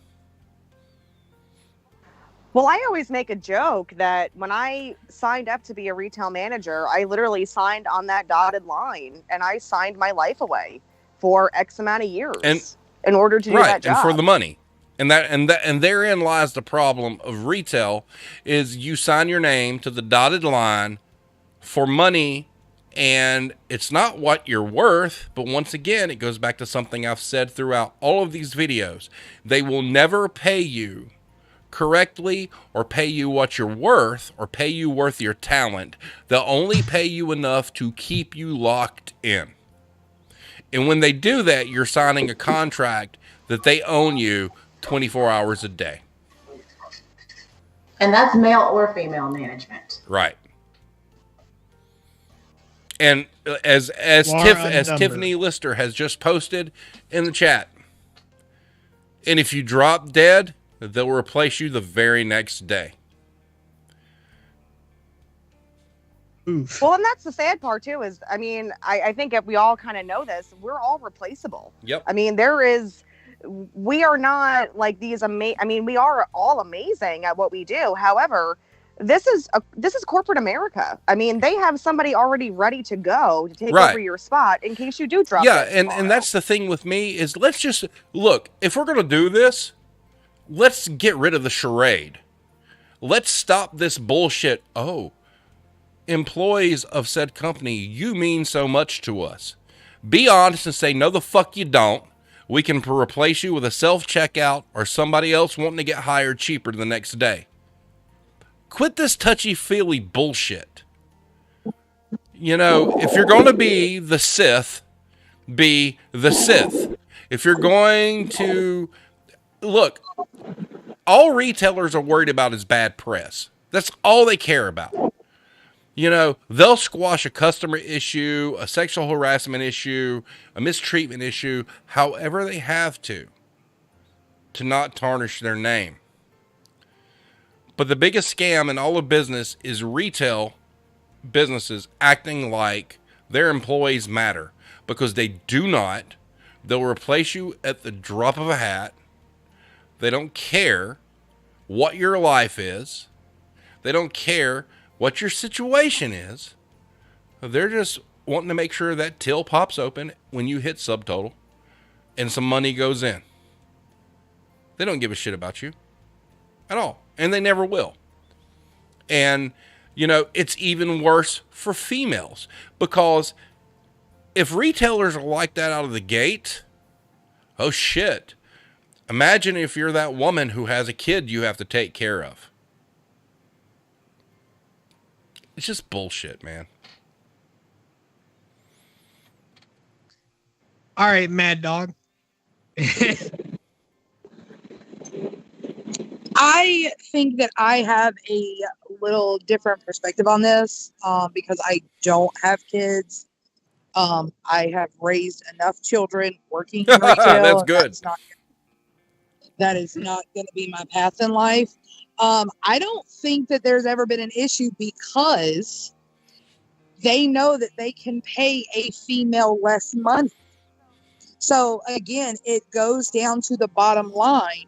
Well, I always make a joke that when I signed up to be a retail manager, I literally signed on that dotted line, and I signed my life away for X amount of years in order to do that job. And for the money. And therein lies the problem of retail, is you sign your name to the dotted line for money, and it's not what you're worth. But once again, it goes back to something I've said throughout all of these videos. They will never pay you correctly or pay you what you're worth or pay you worth your talent. They'll only pay you enough to keep you locked in. And when they do that, you're signing a contract that they own you 24 hours a day. And that's male or female management. Right. And as Tiffany Lister has just posted in the chat, and if you drop dead, they'll replace you the very next day. Oof. Well, and that's the sad part too, is, I think if we all kind of know this, we're all replaceable. Yep. We are not like these we are all amazing at what we do. However, this is corporate America. They have somebody already ready to go to take over your spot in case you do drop. Yeah, and that's the thing with me is, let's just look, if we're going to do this, let's get rid of the charade. Let's stop this bullshit. Oh, employees of said company, you mean so much to us. Be honest and say, no, the fuck you don't. We can replace you with a self-checkout or somebody else wanting to get hired cheaper the next day. Quit this touchy-feely bullshit. If you're going to be the Sith, be the Sith. If you're going to... Look, all retailers are worried about is bad press. That's all they care about. You know, they'll squash a customer issue, a sexual harassment issue, a mistreatment issue, however they have to not tarnish their name. But the biggest scam in all of business is retail businesses acting like their employees matter, because they do not. They'll replace you at the drop of a hat. They don't care what your life is. They don't care what your situation is. They're just wanting to make sure that till pops open when you hit subtotal and some money goes in. They don't give a shit about you at all. And they never will. And, you know, it's even worse for females, because if retailers are like that out of the gate, oh shit. Imagine if you're that woman who has a kid you have to take care of. It's just bullshit, man. All right, Mad Dog. I think that I have a little different perspective on this because I don't have kids. I have raised enough children working in retail. That's good. That is not going to be my path in life. I don't think that there's ever been an issue because they know that they can pay a female less money. So again, it goes down to the bottom line.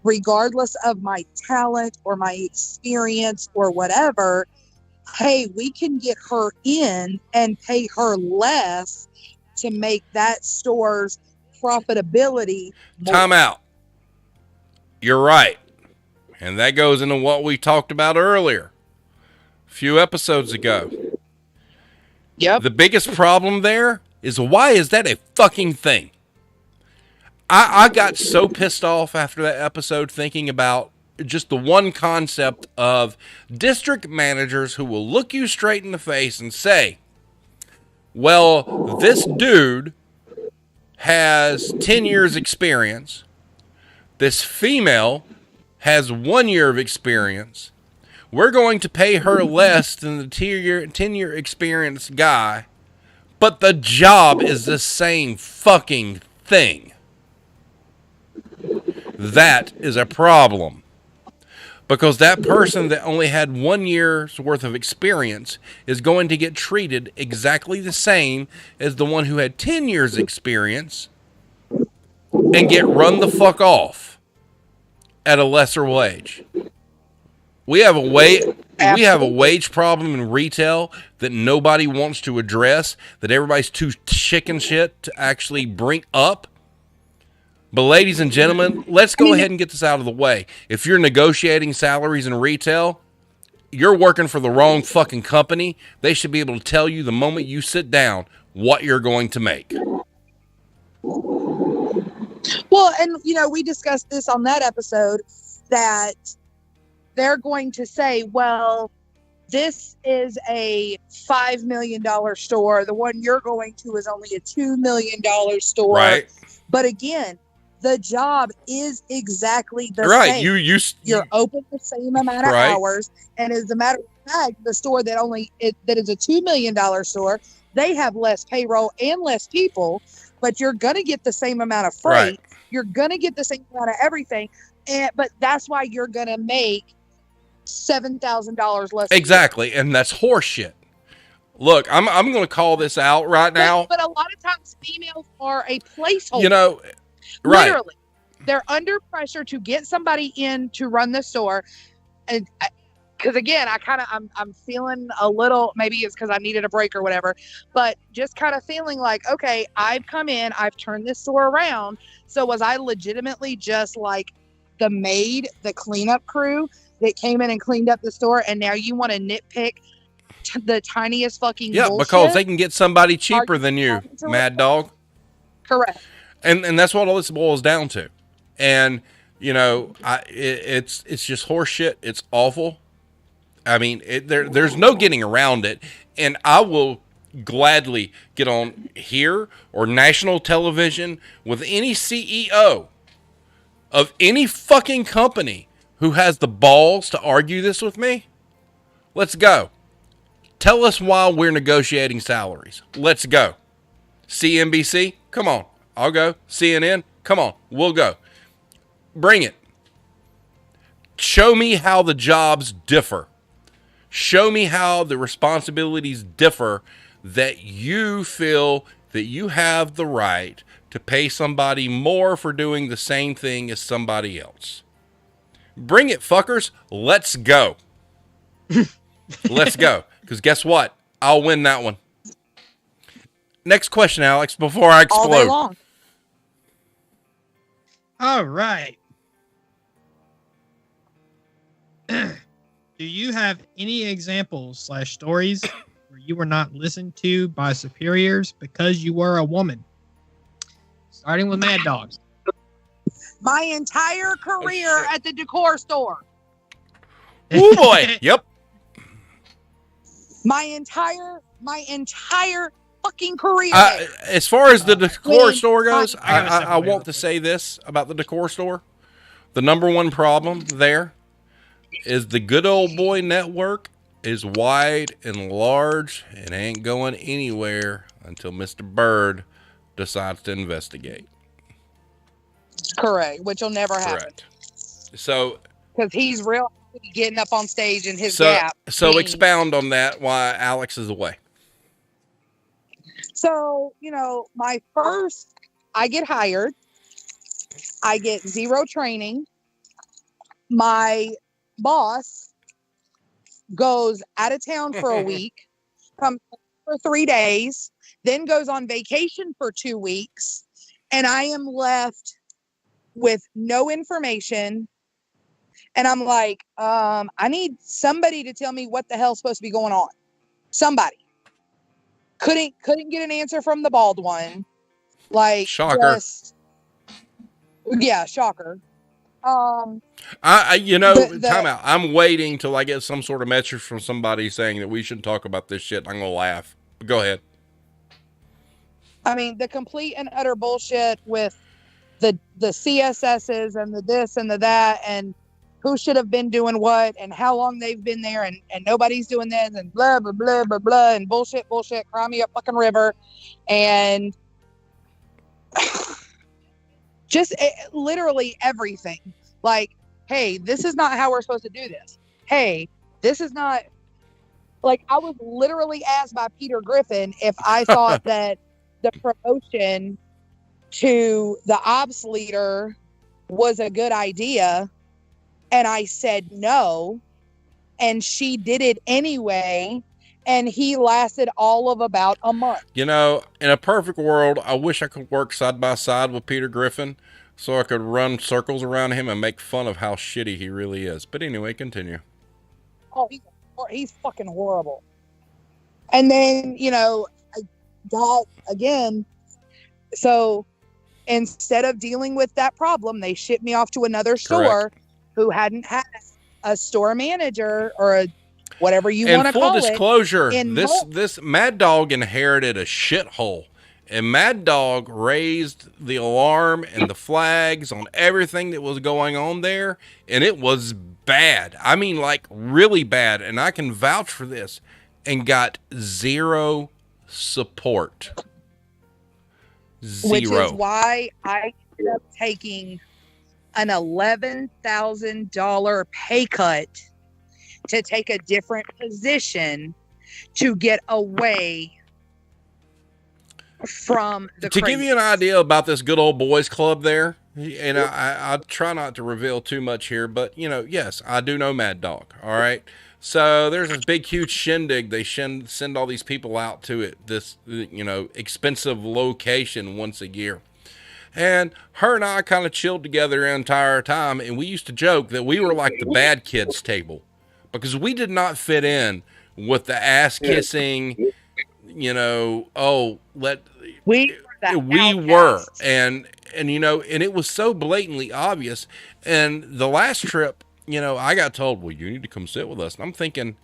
Regardless of my talent or my experience or whatever, hey, we can get her in and pay her less to make that store's profitability more. Time out. You're right. And that goes into what we talked about earlier, a few episodes ago. Yep. The biggest problem there is, why is that a fucking thing? I got so pissed off after that episode thinking about just the one concept of district managers who will look you straight in the face and say, well, this dude has 10 years experience. This female has 1 year of experience. We're going to pay her less than the 10-year experienced guy, but the job is the same fucking thing. That is a problem, because that person that only had 1 year's worth of experience is going to get treated exactly the same as the one who had 10 years experience and get run the fuck off at a lesser wage. We have a wage problem in retail that nobody wants to address, that everybody's too chicken shit to actually bring up. But ladies and gentlemen, let's go ahead and get this out of the way. If you're negotiating salaries in retail, you're working for the wrong fucking company. They should be able to tell you the moment you sit down what you're going to make. Well, and, you know, we discussed this on that episode, that they're going to say, well, this is a $5 million store. The one you're going to is only a $2 million store. Right. But again, the job is exactly the right. same. You're open the same amount of hours. And as a matter of fact, the store that is a $2 million store, they have less payroll and less people, but you're going to get the same amount of freight. Right. You're going to get the same amount of everything. But that's why you're going to make $7,000 less. Exactly. And that's horseshit. Look, I'm going to call this out right now. But a lot of times females are a placeholder. You know, right. Literally, they're under pressure to get somebody in to run the store. And because again, I'm feeling a little, maybe it's because I needed a break or whatever, but just kind of feeling like, okay, I've come in, I've turned this store around. So was I legitimately just like the maid, the cleanup crew that came in and cleaned up the store, and now you want to nitpick the tiniest fucking bullshit? Because they can get somebody cheaper than you, Mad Dog. Correct. And that's what all this boils down to. And, you know, it's just horseshit. It's awful. I mean, there's no getting around it. And I will gladly get on here or national television with any CEO of any fucking company who has the balls to argue this with me? Let's go. Tell us why we're negotiating salaries. Let's go. CNBC? Come on. I'll go. CNN? Come on. We'll go. Bring it. Show me how the jobs differ. Show me how the responsibilities differ that you feel that you have the right to pay somebody more for doing the same thing as somebody else. Bring it, fuckers. Let's go. Let's go. Because guess what? I'll win that one. Next question, Alex, before I explode. All day long. All right. Do you have any examples / stories where you were not listened to by superiors because you were a woman? Starting with Mad Dogs. My entire career at the decor store. Oh boy. Yep. My entire fucking career. As far as the decor store goes, I separate want to say this about the decor store. The number one problem there is the good old boy network is wide and large and ain't going anywhere until Mr. Bird decides to investigate. Correct, which will never happen. Correct. So, because he's real getting up on stage in his gap. So expound on that, why Alex is away. So, I get hired. I get zero training. My boss goes out of town for a week, comes for 3 days, then goes on vacation for 2 weeks, and I am left with no information. And I'm like, I need somebody to tell me what the hell's supposed to be going on. Somebody. Couldn't get an answer from the bald one. Like, shocker. Yeah, shocker. Time out. I'm waiting till I get some sort of message from somebody saying that we shouldn't talk about this shit. I'm gonna laugh. Go ahead. I mean, the complete and utter bullshit with the CSSs and the this and the that and who should have been doing what and how long they've been there and nobody's doing this and blah, blah, blah, blah, blah, and bullshit, cry me a fucking river. And just literally everything. Like, hey, this is not how we're supposed to do this. Hey, this is not... Like, I was literally asked by Peter Griffin if I thought that the promotion to the ops leader was a good idea. And I said no. And she did it anyway. And he lasted all of about a month. In a perfect world, I wish I could work side by side with Peter Griffin so I could run circles around him and make fun of how shitty he really is. But anyway, continue. Oh, he's fucking horrible. And then, I got again. So instead of dealing with that problem, they shipped me off to another store who hadn't had a store manager or whatever you want to call it. And full disclosure, this Mad Dog inherited a shithole. And Mad Dog raised the alarm and the flags on everything that was going on there. And it was bad. I mean, like, really bad. And I can vouch for this. And got zero support. Zero. Which is why I ended up taking an $11,000 pay cut to take a different position to get away from the To give you an idea about this good old boys club there, and I try not to reveal too much here, but, yes, I do know Mad Dog, all right? So there's this big, huge shindig. They send all these people out to it, this, expensive location once a year. And her and I kind of chilled together the entire time, and we used to joke that we were like the bad kids table because we did not fit in with the ass-kissing, we were. And it was so blatantly obvious. And the last trip, I got told, well, you need to come sit with us. And I'm thinking,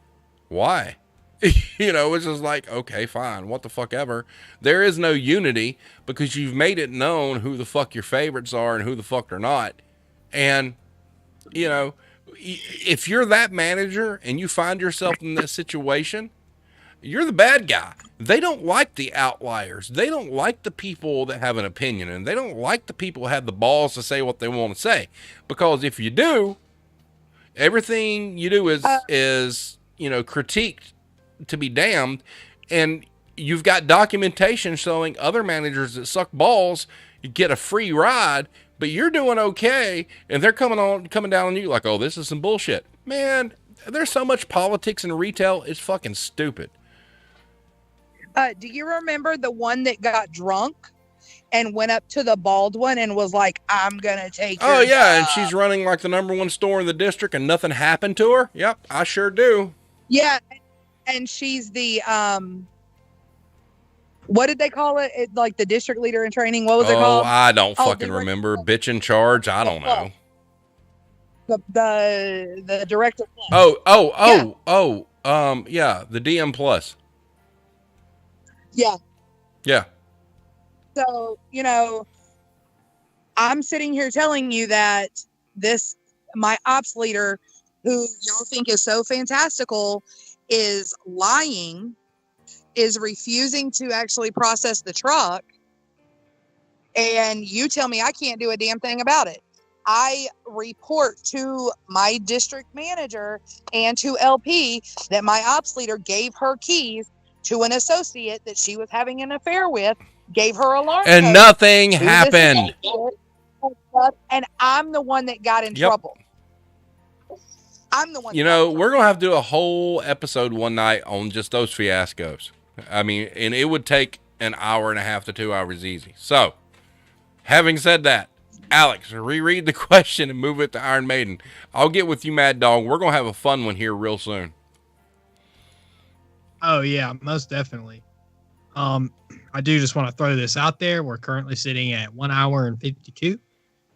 why? It's just like, okay, fine. What the fuck ever. There is no unity because you've made it known who the fuck your favorites are and who the fuck they're not. And, if you're that manager and you find yourself in that situation, you're the bad guy. They don't like the outliers. They don't like the people that have an opinion, and they don't like the people who have the balls to say what they want to say. Because if you do, everything you do is critiqued to be damned, and you've got documentation showing other managers that suck balls get a free ride, but you're doing okay, and they're coming down on you like, oh, this is some bullshit. Man, there's so much politics in retail, it's fucking stupid. Do you remember the one that got drunk and went up to the bald one and was like, I'm going to take your job. And she's running like the #1 store in the district and nothing happened to her? Yep, I sure do. Yeah, and she's the, what did they call it? Like the district leader in training? What was it called? I don't fucking remember. Bitch in charge? I don't know. The director. Yeah, the DM plus. Yeah. Yeah. So, I'm sitting here telling you that my ops leader, who y'all think is so fantastical, is lying, is refusing to actually process the truck. And you tell me I can't do a damn thing about it. I report to my district manager and to LP that my ops leader gave her keys to an associate that she was having an affair with, gave her alarm and nothing happened. And I'm the one that got in trouble. I'm the one. We're going to have to do a whole episode one night on just those fiascos. I mean, and it would take an hour and a half to 2 hours easy. So, having said that, Alex, reread the question and move it to Iron Maiden. I'll get with you, Mad Dog. We're going to have a fun one here real soon. Oh, yeah, most definitely. I do just want to throw this out there. We're currently sitting at 1 hour and 52.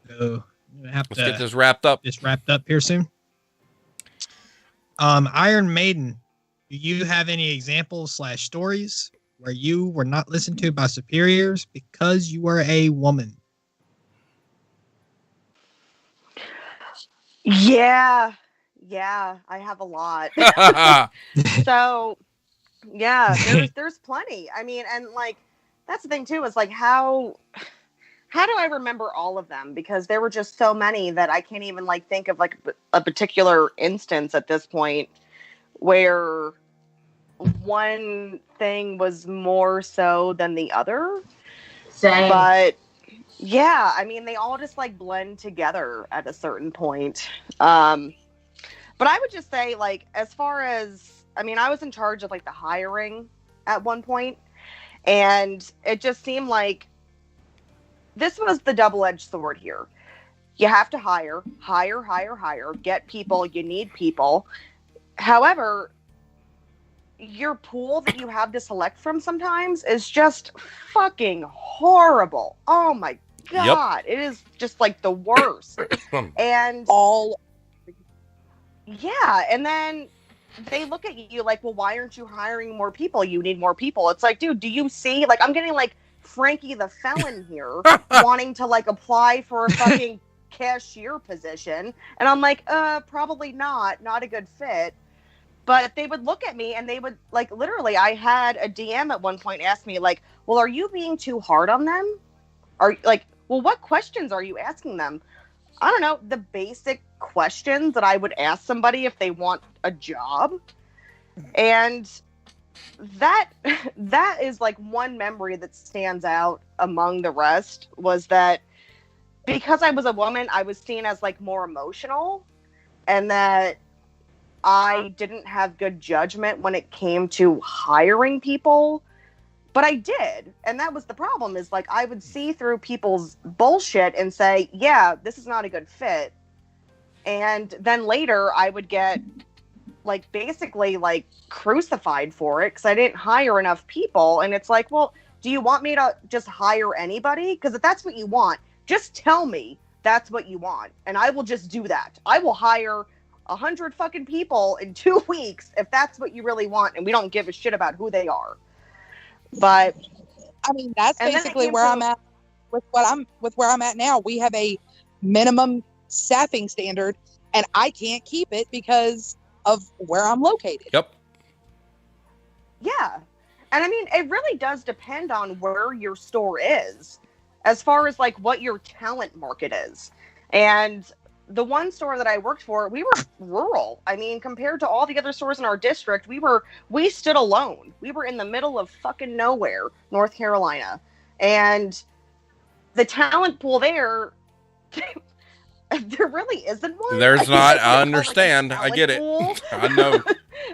So let's get this wrapped up. Here soon. Iron Maiden, do you have any examples / stories where you were not listened to by superiors because you were a woman? Yeah, I have a lot. So, yeah, there's plenty. I mean, and like that's the thing too, is like how do I remember all of them? Because there were just so many that I can't even like think of like a particular instance at this point where one thing was more so than the other. Same. But yeah, I mean, they all just like blend together at a certain point. But I would just say, like, as far as, I mean, I was in charge of like the hiring at one point, and it just seemed like this was the double-edged sword here. You have to hire, get people, you need people. However, your pool that you have to select from sometimes is just fucking horrible. Oh my God. Yep. It is just like the worst. And yeah. And then they look at you like, well, why aren't you hiring more people? You need more people. It's like, dude, do you see? Like, I'm getting like Frankie the Felon here wanting to like apply for a fucking cashier position. And I'm like, probably not a good fit. But they would look at me and they would like, literally, I had a DM at one point ask me like, well, are you being too hard on them? Are like, well, what questions are you asking them? I don't know, the basic questions that I would ask somebody if they want a job. And that is like one memory that stands out among the rest, was that because I was a woman, I was seen as like more emotional, and that I didn't have good judgment when it came to hiring people, but I did. And that was the problem, is like I would see through people's bullshit and say, yeah, this is not a good fit. And then later I would get like basically like crucified for it because I didn't hire enough people. And it's like, well, do you want me to just hire anybody? Because if that's what you want, just tell me that's what you want, and I will just do that. I will hire 100 fucking people in 2 weeks if that's what you really want, and we don't give a shit about who they are. But I mean, that's basically where I'm at with where I'm at now. We have a minimum staffing standard and I can't keep it because of where I'm located. Yep. Yeah. And I mean, it really does depend on where your store is, as far as like what your talent market is. And the one store that I worked for, we were rural. I mean, compared to all the other stores in our district, we stood alone. We were in the middle of fucking nowhere, North Carolina. And the talent pool there, there really isn't one. There's not. I understand. I get it. I know.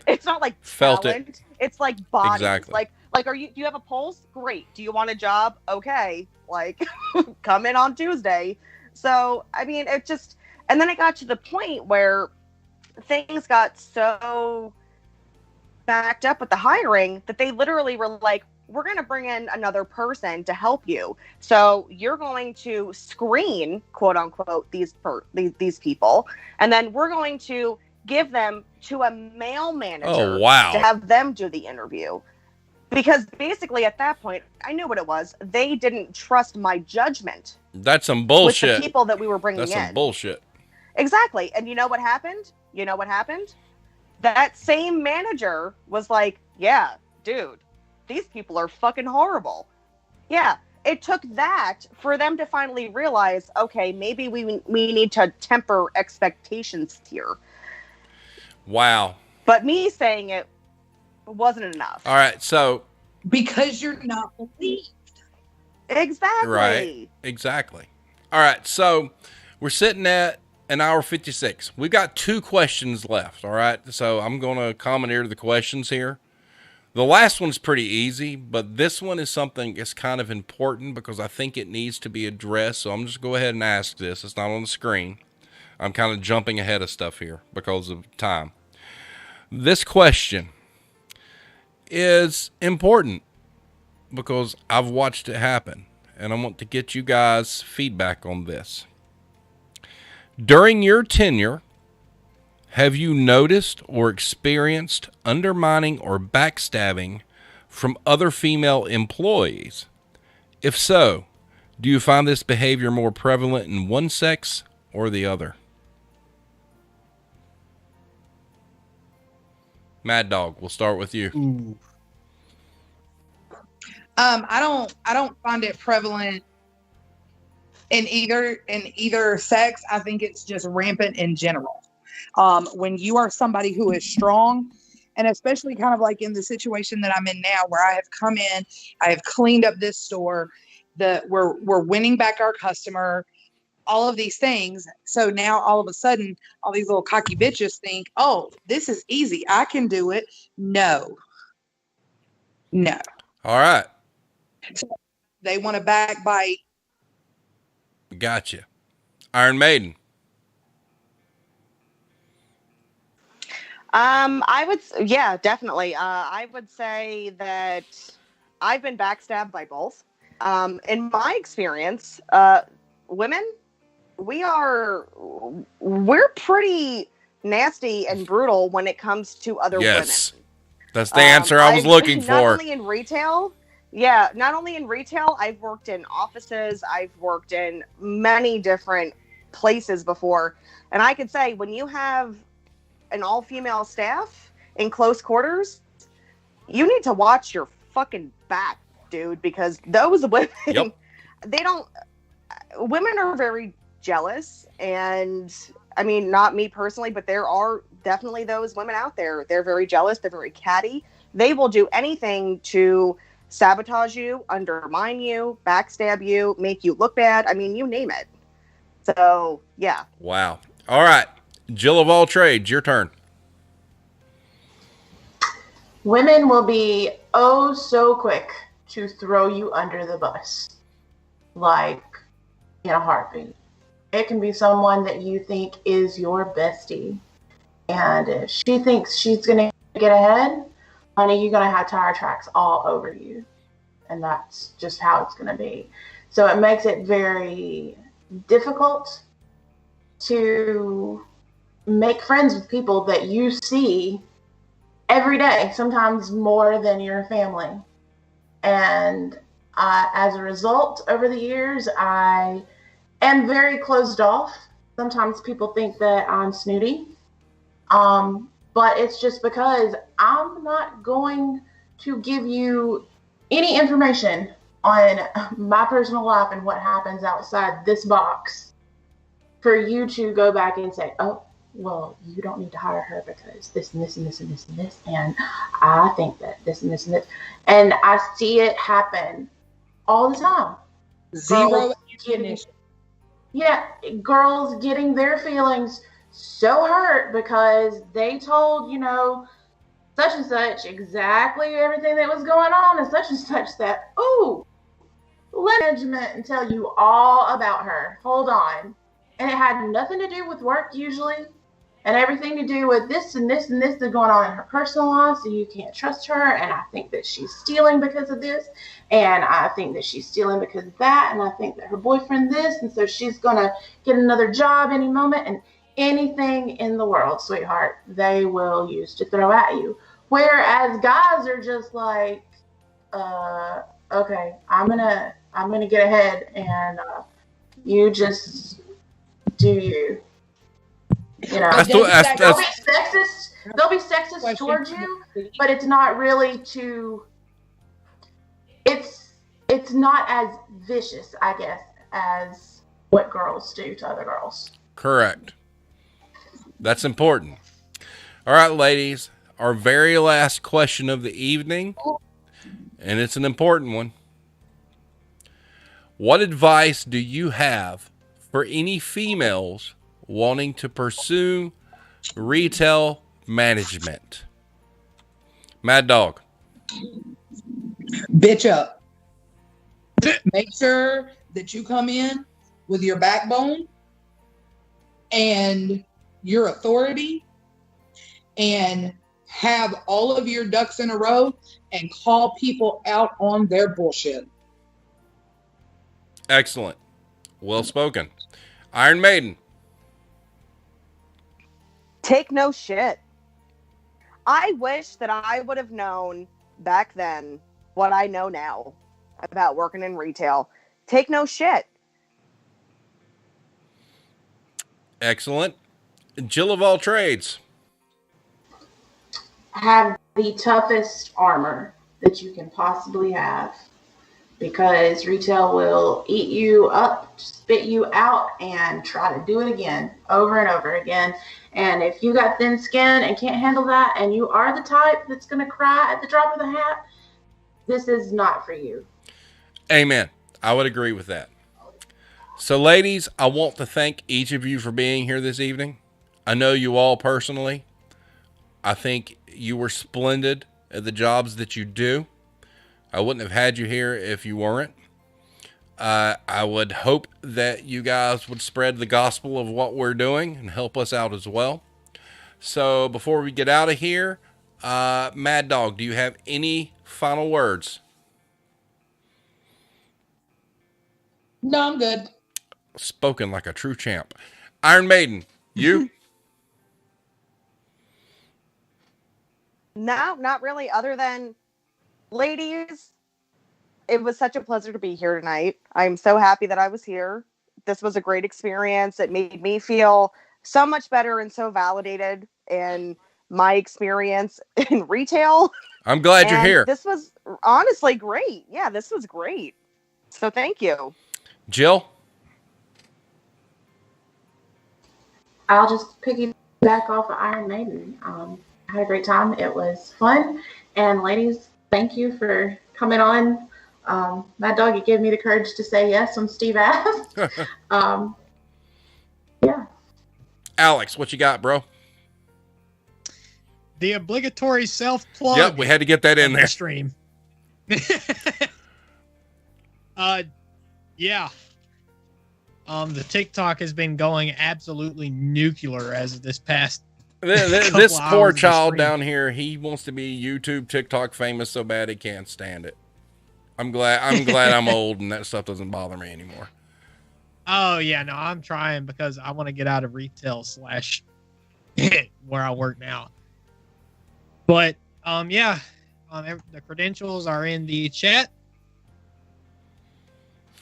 It's not like Felt talent. it. It's like bodies. Exactly. Like, do you have a pulse? Great. Do you want a job? Okay. Like, come in on Tuesday. So, I mean, it just, and then it got to the point where things got so backed up with the hiring that they literally were like, we're going to bring in another person to help you. So you're going to screen, quote unquote, these people, and then we're going to give them to a male manager to have them do the interview. Because basically at that point, I knew what it was. They didn't trust my judgment. That's some bullshit. With the people that we were bringing in. That's some bullshit. Exactly. And you know what happened? That same manager was like, yeah, dude, these people are fucking horrible. Yeah. It took that for them to finally realize, okay, maybe we need to temper expectations here. Wow. But me saying it wasn't enough. All right, so because you're not believed. Exactly. Right. Exactly. All right, so we're sitting at an hour 56. We've got 2 questions left. All right, so I'm going to commandeer the questions here. The last one's pretty easy, but this one is something that's kind of important because I think it needs to be addressed. So I'm just go ahead and ask this. It's not on the screen. I'm kind of jumping ahead of stuff here because of time. This question is important because I've watched it happen, and I want to get you guys' feedback on this. During your tenure, have you noticed or experienced undermining or backstabbing from other female employees? If so, do you find this behavior more prevalent in one sex or the other? Mad Dog, we'll start with you. Ooh. I don't find it prevalent in either sex. I think it's just rampant in general. When you are somebody who is strong, and especially kind of like in the situation that I'm in now, where I have come in, I have cleaned up this store, we're winning back our customer, all of these things. So now all of a sudden, all these little cocky bitches think, oh, this is easy. I can do it. No. All right. So they want to backbite. Gotcha. Iron Maiden. Yeah, definitely. I would say that I've been backstabbed by both. In my experience, women, we're pretty nasty and brutal when it comes to other women. That's the answer I was looking for. Not only in retail, I've worked in offices, I've worked in many different places before. And I could say when you have an all-female staff in close quarters, you need to watch your fucking back, dude, because those women, women are very jealous. And I mean, not me personally, but there are definitely those women out there. They're very jealous. They're very catty. They will do anything to sabotage you, undermine you, backstab you, make you look bad. I mean, you name it. So, yeah. Wow. All right. Jill of all trades, your turn. Women will be oh so quick to throw you under the bus, like in a heartbeat. It can be someone that you think is your bestie, and if she thinks she's gonna get ahead, honey, you're gonna have tire tracks all over you, and that's just how it's gonna be. So it makes it very difficult to make friends with people that you see every day, sometimes more than your family. And as a result, over the years, I am very closed off sometimes people think that I'm snooty. But it's just because I'm not going to give you any information on my personal life and what happens outside this box for you to go back and say, oh, well, you don't need to hire her because this and this and this and this and this. And I think that this and this and this. And I see it happen all the time. Zero ammunition. Yeah, girls getting their feelings so hurt because they told, such and such exactly everything that was going on and such that, oh, let management and tell you all about her. Hold on. And it had nothing to do with work usually, and everything to do with this and this and this that's going on in her personal life, so you can't trust her, and I think that she's stealing because of this, and I think that she's stealing because of that, and I think that her boyfriend this, and so she's going to get another job any moment, and anything in the world, sweetheart, they will use to throw at you. Whereas guys are just like, okay, I'm gonna get ahead, and you just do you. They'll be sexist towards you, but it's not really it's not as vicious, I guess, as what girls do to other girls. Correct. That's important. All right, ladies, our very last question of the evening, and it's an important one. What advice do you have for any females wanting to pursue retail management? Mad Dog. Bitch up. Make sure that you come in with your backbone and your authority and have all of your ducks in a row and call people out on their bullshit. Excellent. Well spoken. Iron Maiden. Take no shit. I wish that I would have known back then what I know now about working in retail. Take no shit. Excellent. Jill of all trades. Have the toughest armor that you can possibly have, because retail will eat you up, spit you out, and try to do it again over and over again. And if you got thin skin and can't handle that, and you are the type that's going to cry at the drop of the hat, this is not for you. Amen. I would agree with that. So, ladies, I want to thank each of you for being here this evening. I know you all personally. I think you were splendid at the jobs that you do. I wouldn't have had you here if you weren't. I would hope that you guys would spread the gospel of what we're doing and help us out as well. So before we get out of here, Mad Dog, do you have any final words? No, I'm good. Spoken like a true champ. Iron Maiden, you? No, not really. Other than, ladies, it was such a pleasure to be here tonight. I'm so happy that I was here. This was a great experience. It made me feel so much better and so validated in my experience in retail. I'm glad you're here. This was honestly great. Yeah, this was great. So thank you. Jill? I'll just piggyback off of Iron Maiden. I had a great time. It was fun. And ladies, thank you for coming on. Mad Dog, you gave me the courage to say yes when Steve asked. Yeah. Alex, what you got, bro? The obligatory self-plug. Yep, we had to get that in there. Stream. Yeah. The TikTok has been going absolutely nuclear as of this past. This poor child down here, he wants to be YouTube, TikTok famous so bad he can't stand it. I'm glad I'm old and that stuff doesn't bother me anymore. Oh yeah, no, I'm trying because I want to get out of retail / where I work now. But the credentials are in the chat.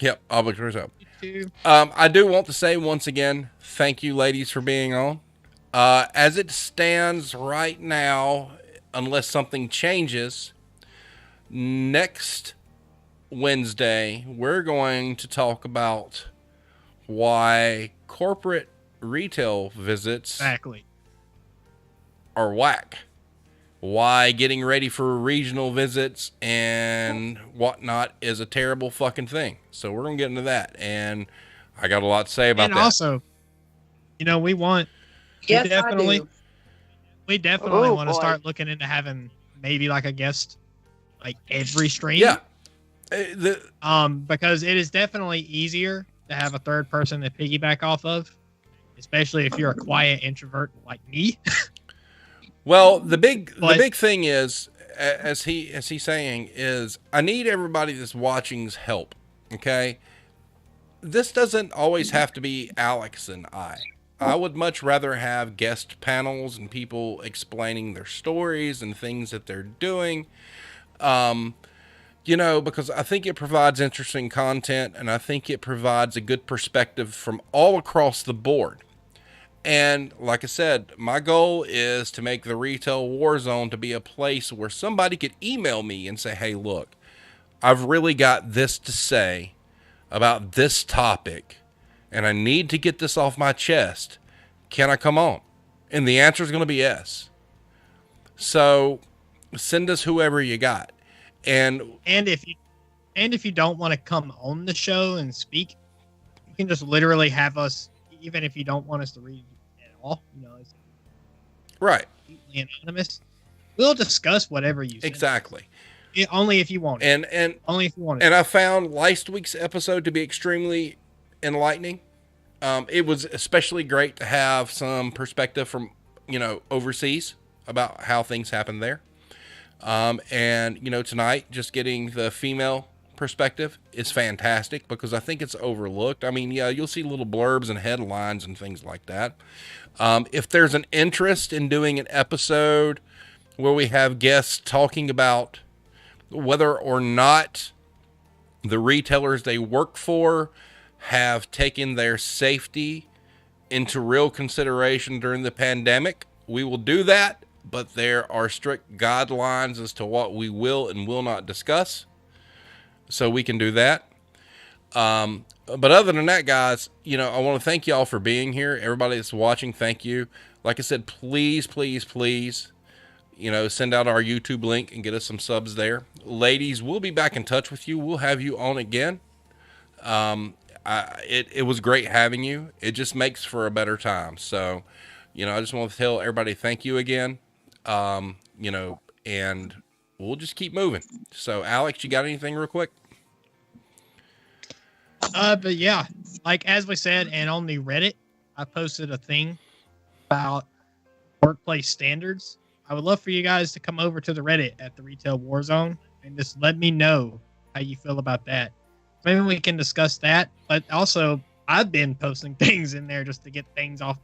Yep, I'll look yours up. You too. I do want to say once again, thank you, ladies, for being on. As it stands right now, unless something changes, next Wednesday, we're going to talk about why corporate retail visits Exactly. are whack. Why getting ready for regional visits and whatnot is a terrible fucking thing. So we're going to get into that. And I got a lot to say about And that. also, we want, Yes, definitely, I do. we definitely Oh, want to boy. start looking into having maybe like a guest, like every stream. Yeah. Because it is definitely easier to have a third person to piggyback off of, especially if you're a quiet introvert like me. Well, the big But- thing is, as he's saying, is I need everybody that's watching's help. Okay, this doesn't always have to be Alex and I. I would much rather have guest panels and people explaining their stories and things that they're doing. Because I think it provides interesting content, and I think it provides a good perspective from all across the board. And like I said, my goal is to make the retail war zone to be a place where somebody could email me and say, hey, look, I've really got this to say about this topic, and I need to get this off my chest. Can I come on? And the answer is going to be yes. So send us whoever you got. And if you don't want to come on the show and speak, you can just literally have us, even if you don't want us to read at all. It's right. completely anonymous. We'll discuss whatever you send. Exactly. Only if you want it. And only if you want it. And I found last week's episode to be extremely enlightening. It was especially great to have some perspective from, overseas about how things happen there. And tonight, just getting the female perspective is fantastic because I think it's overlooked. I mean, yeah, you'll see little blurbs and headlines and things like that. If there's an interest in doing an episode where we have guests talking about whether or not the retailers they work for have taken their safety into real consideration during the pandemic, we will do that, but there are strict guidelines as to what we will and will not discuss. So we can do that. But other than that, guys, I want to thank y'all for being here. Everybody that's watching, thank you. Like I said, please, please, please, send out our YouTube link and get us some subs there. Ladies, we'll be back in touch with you. We'll have you on again. It was great having you. It just makes for a better time. So, I just want to tell everybody thank you again. And we'll just keep moving. So, Alex, you got anything real quick? But yeah, like as we said, and on the Reddit, I posted a thing about workplace standards. I would love for you guys to come over to the Reddit at the Retail Warzone and just let me know how you feel about that. Maybe we can discuss that. But also, I've been posting things in there just to get things off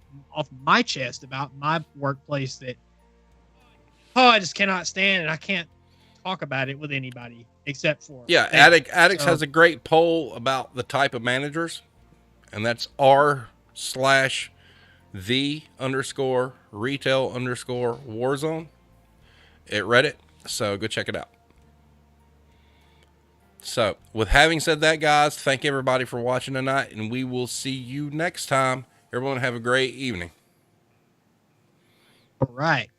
my chest about my workplace that I just cannot stand, and I can't talk about it with anybody except for Addicts has a great poll about the type of managers, and that's r/the_retail_warzone at Reddit. So go check it out. So with having said that, guys, thank everybody for watching tonight, and we will see you next time. Everyone have a great evening. All right.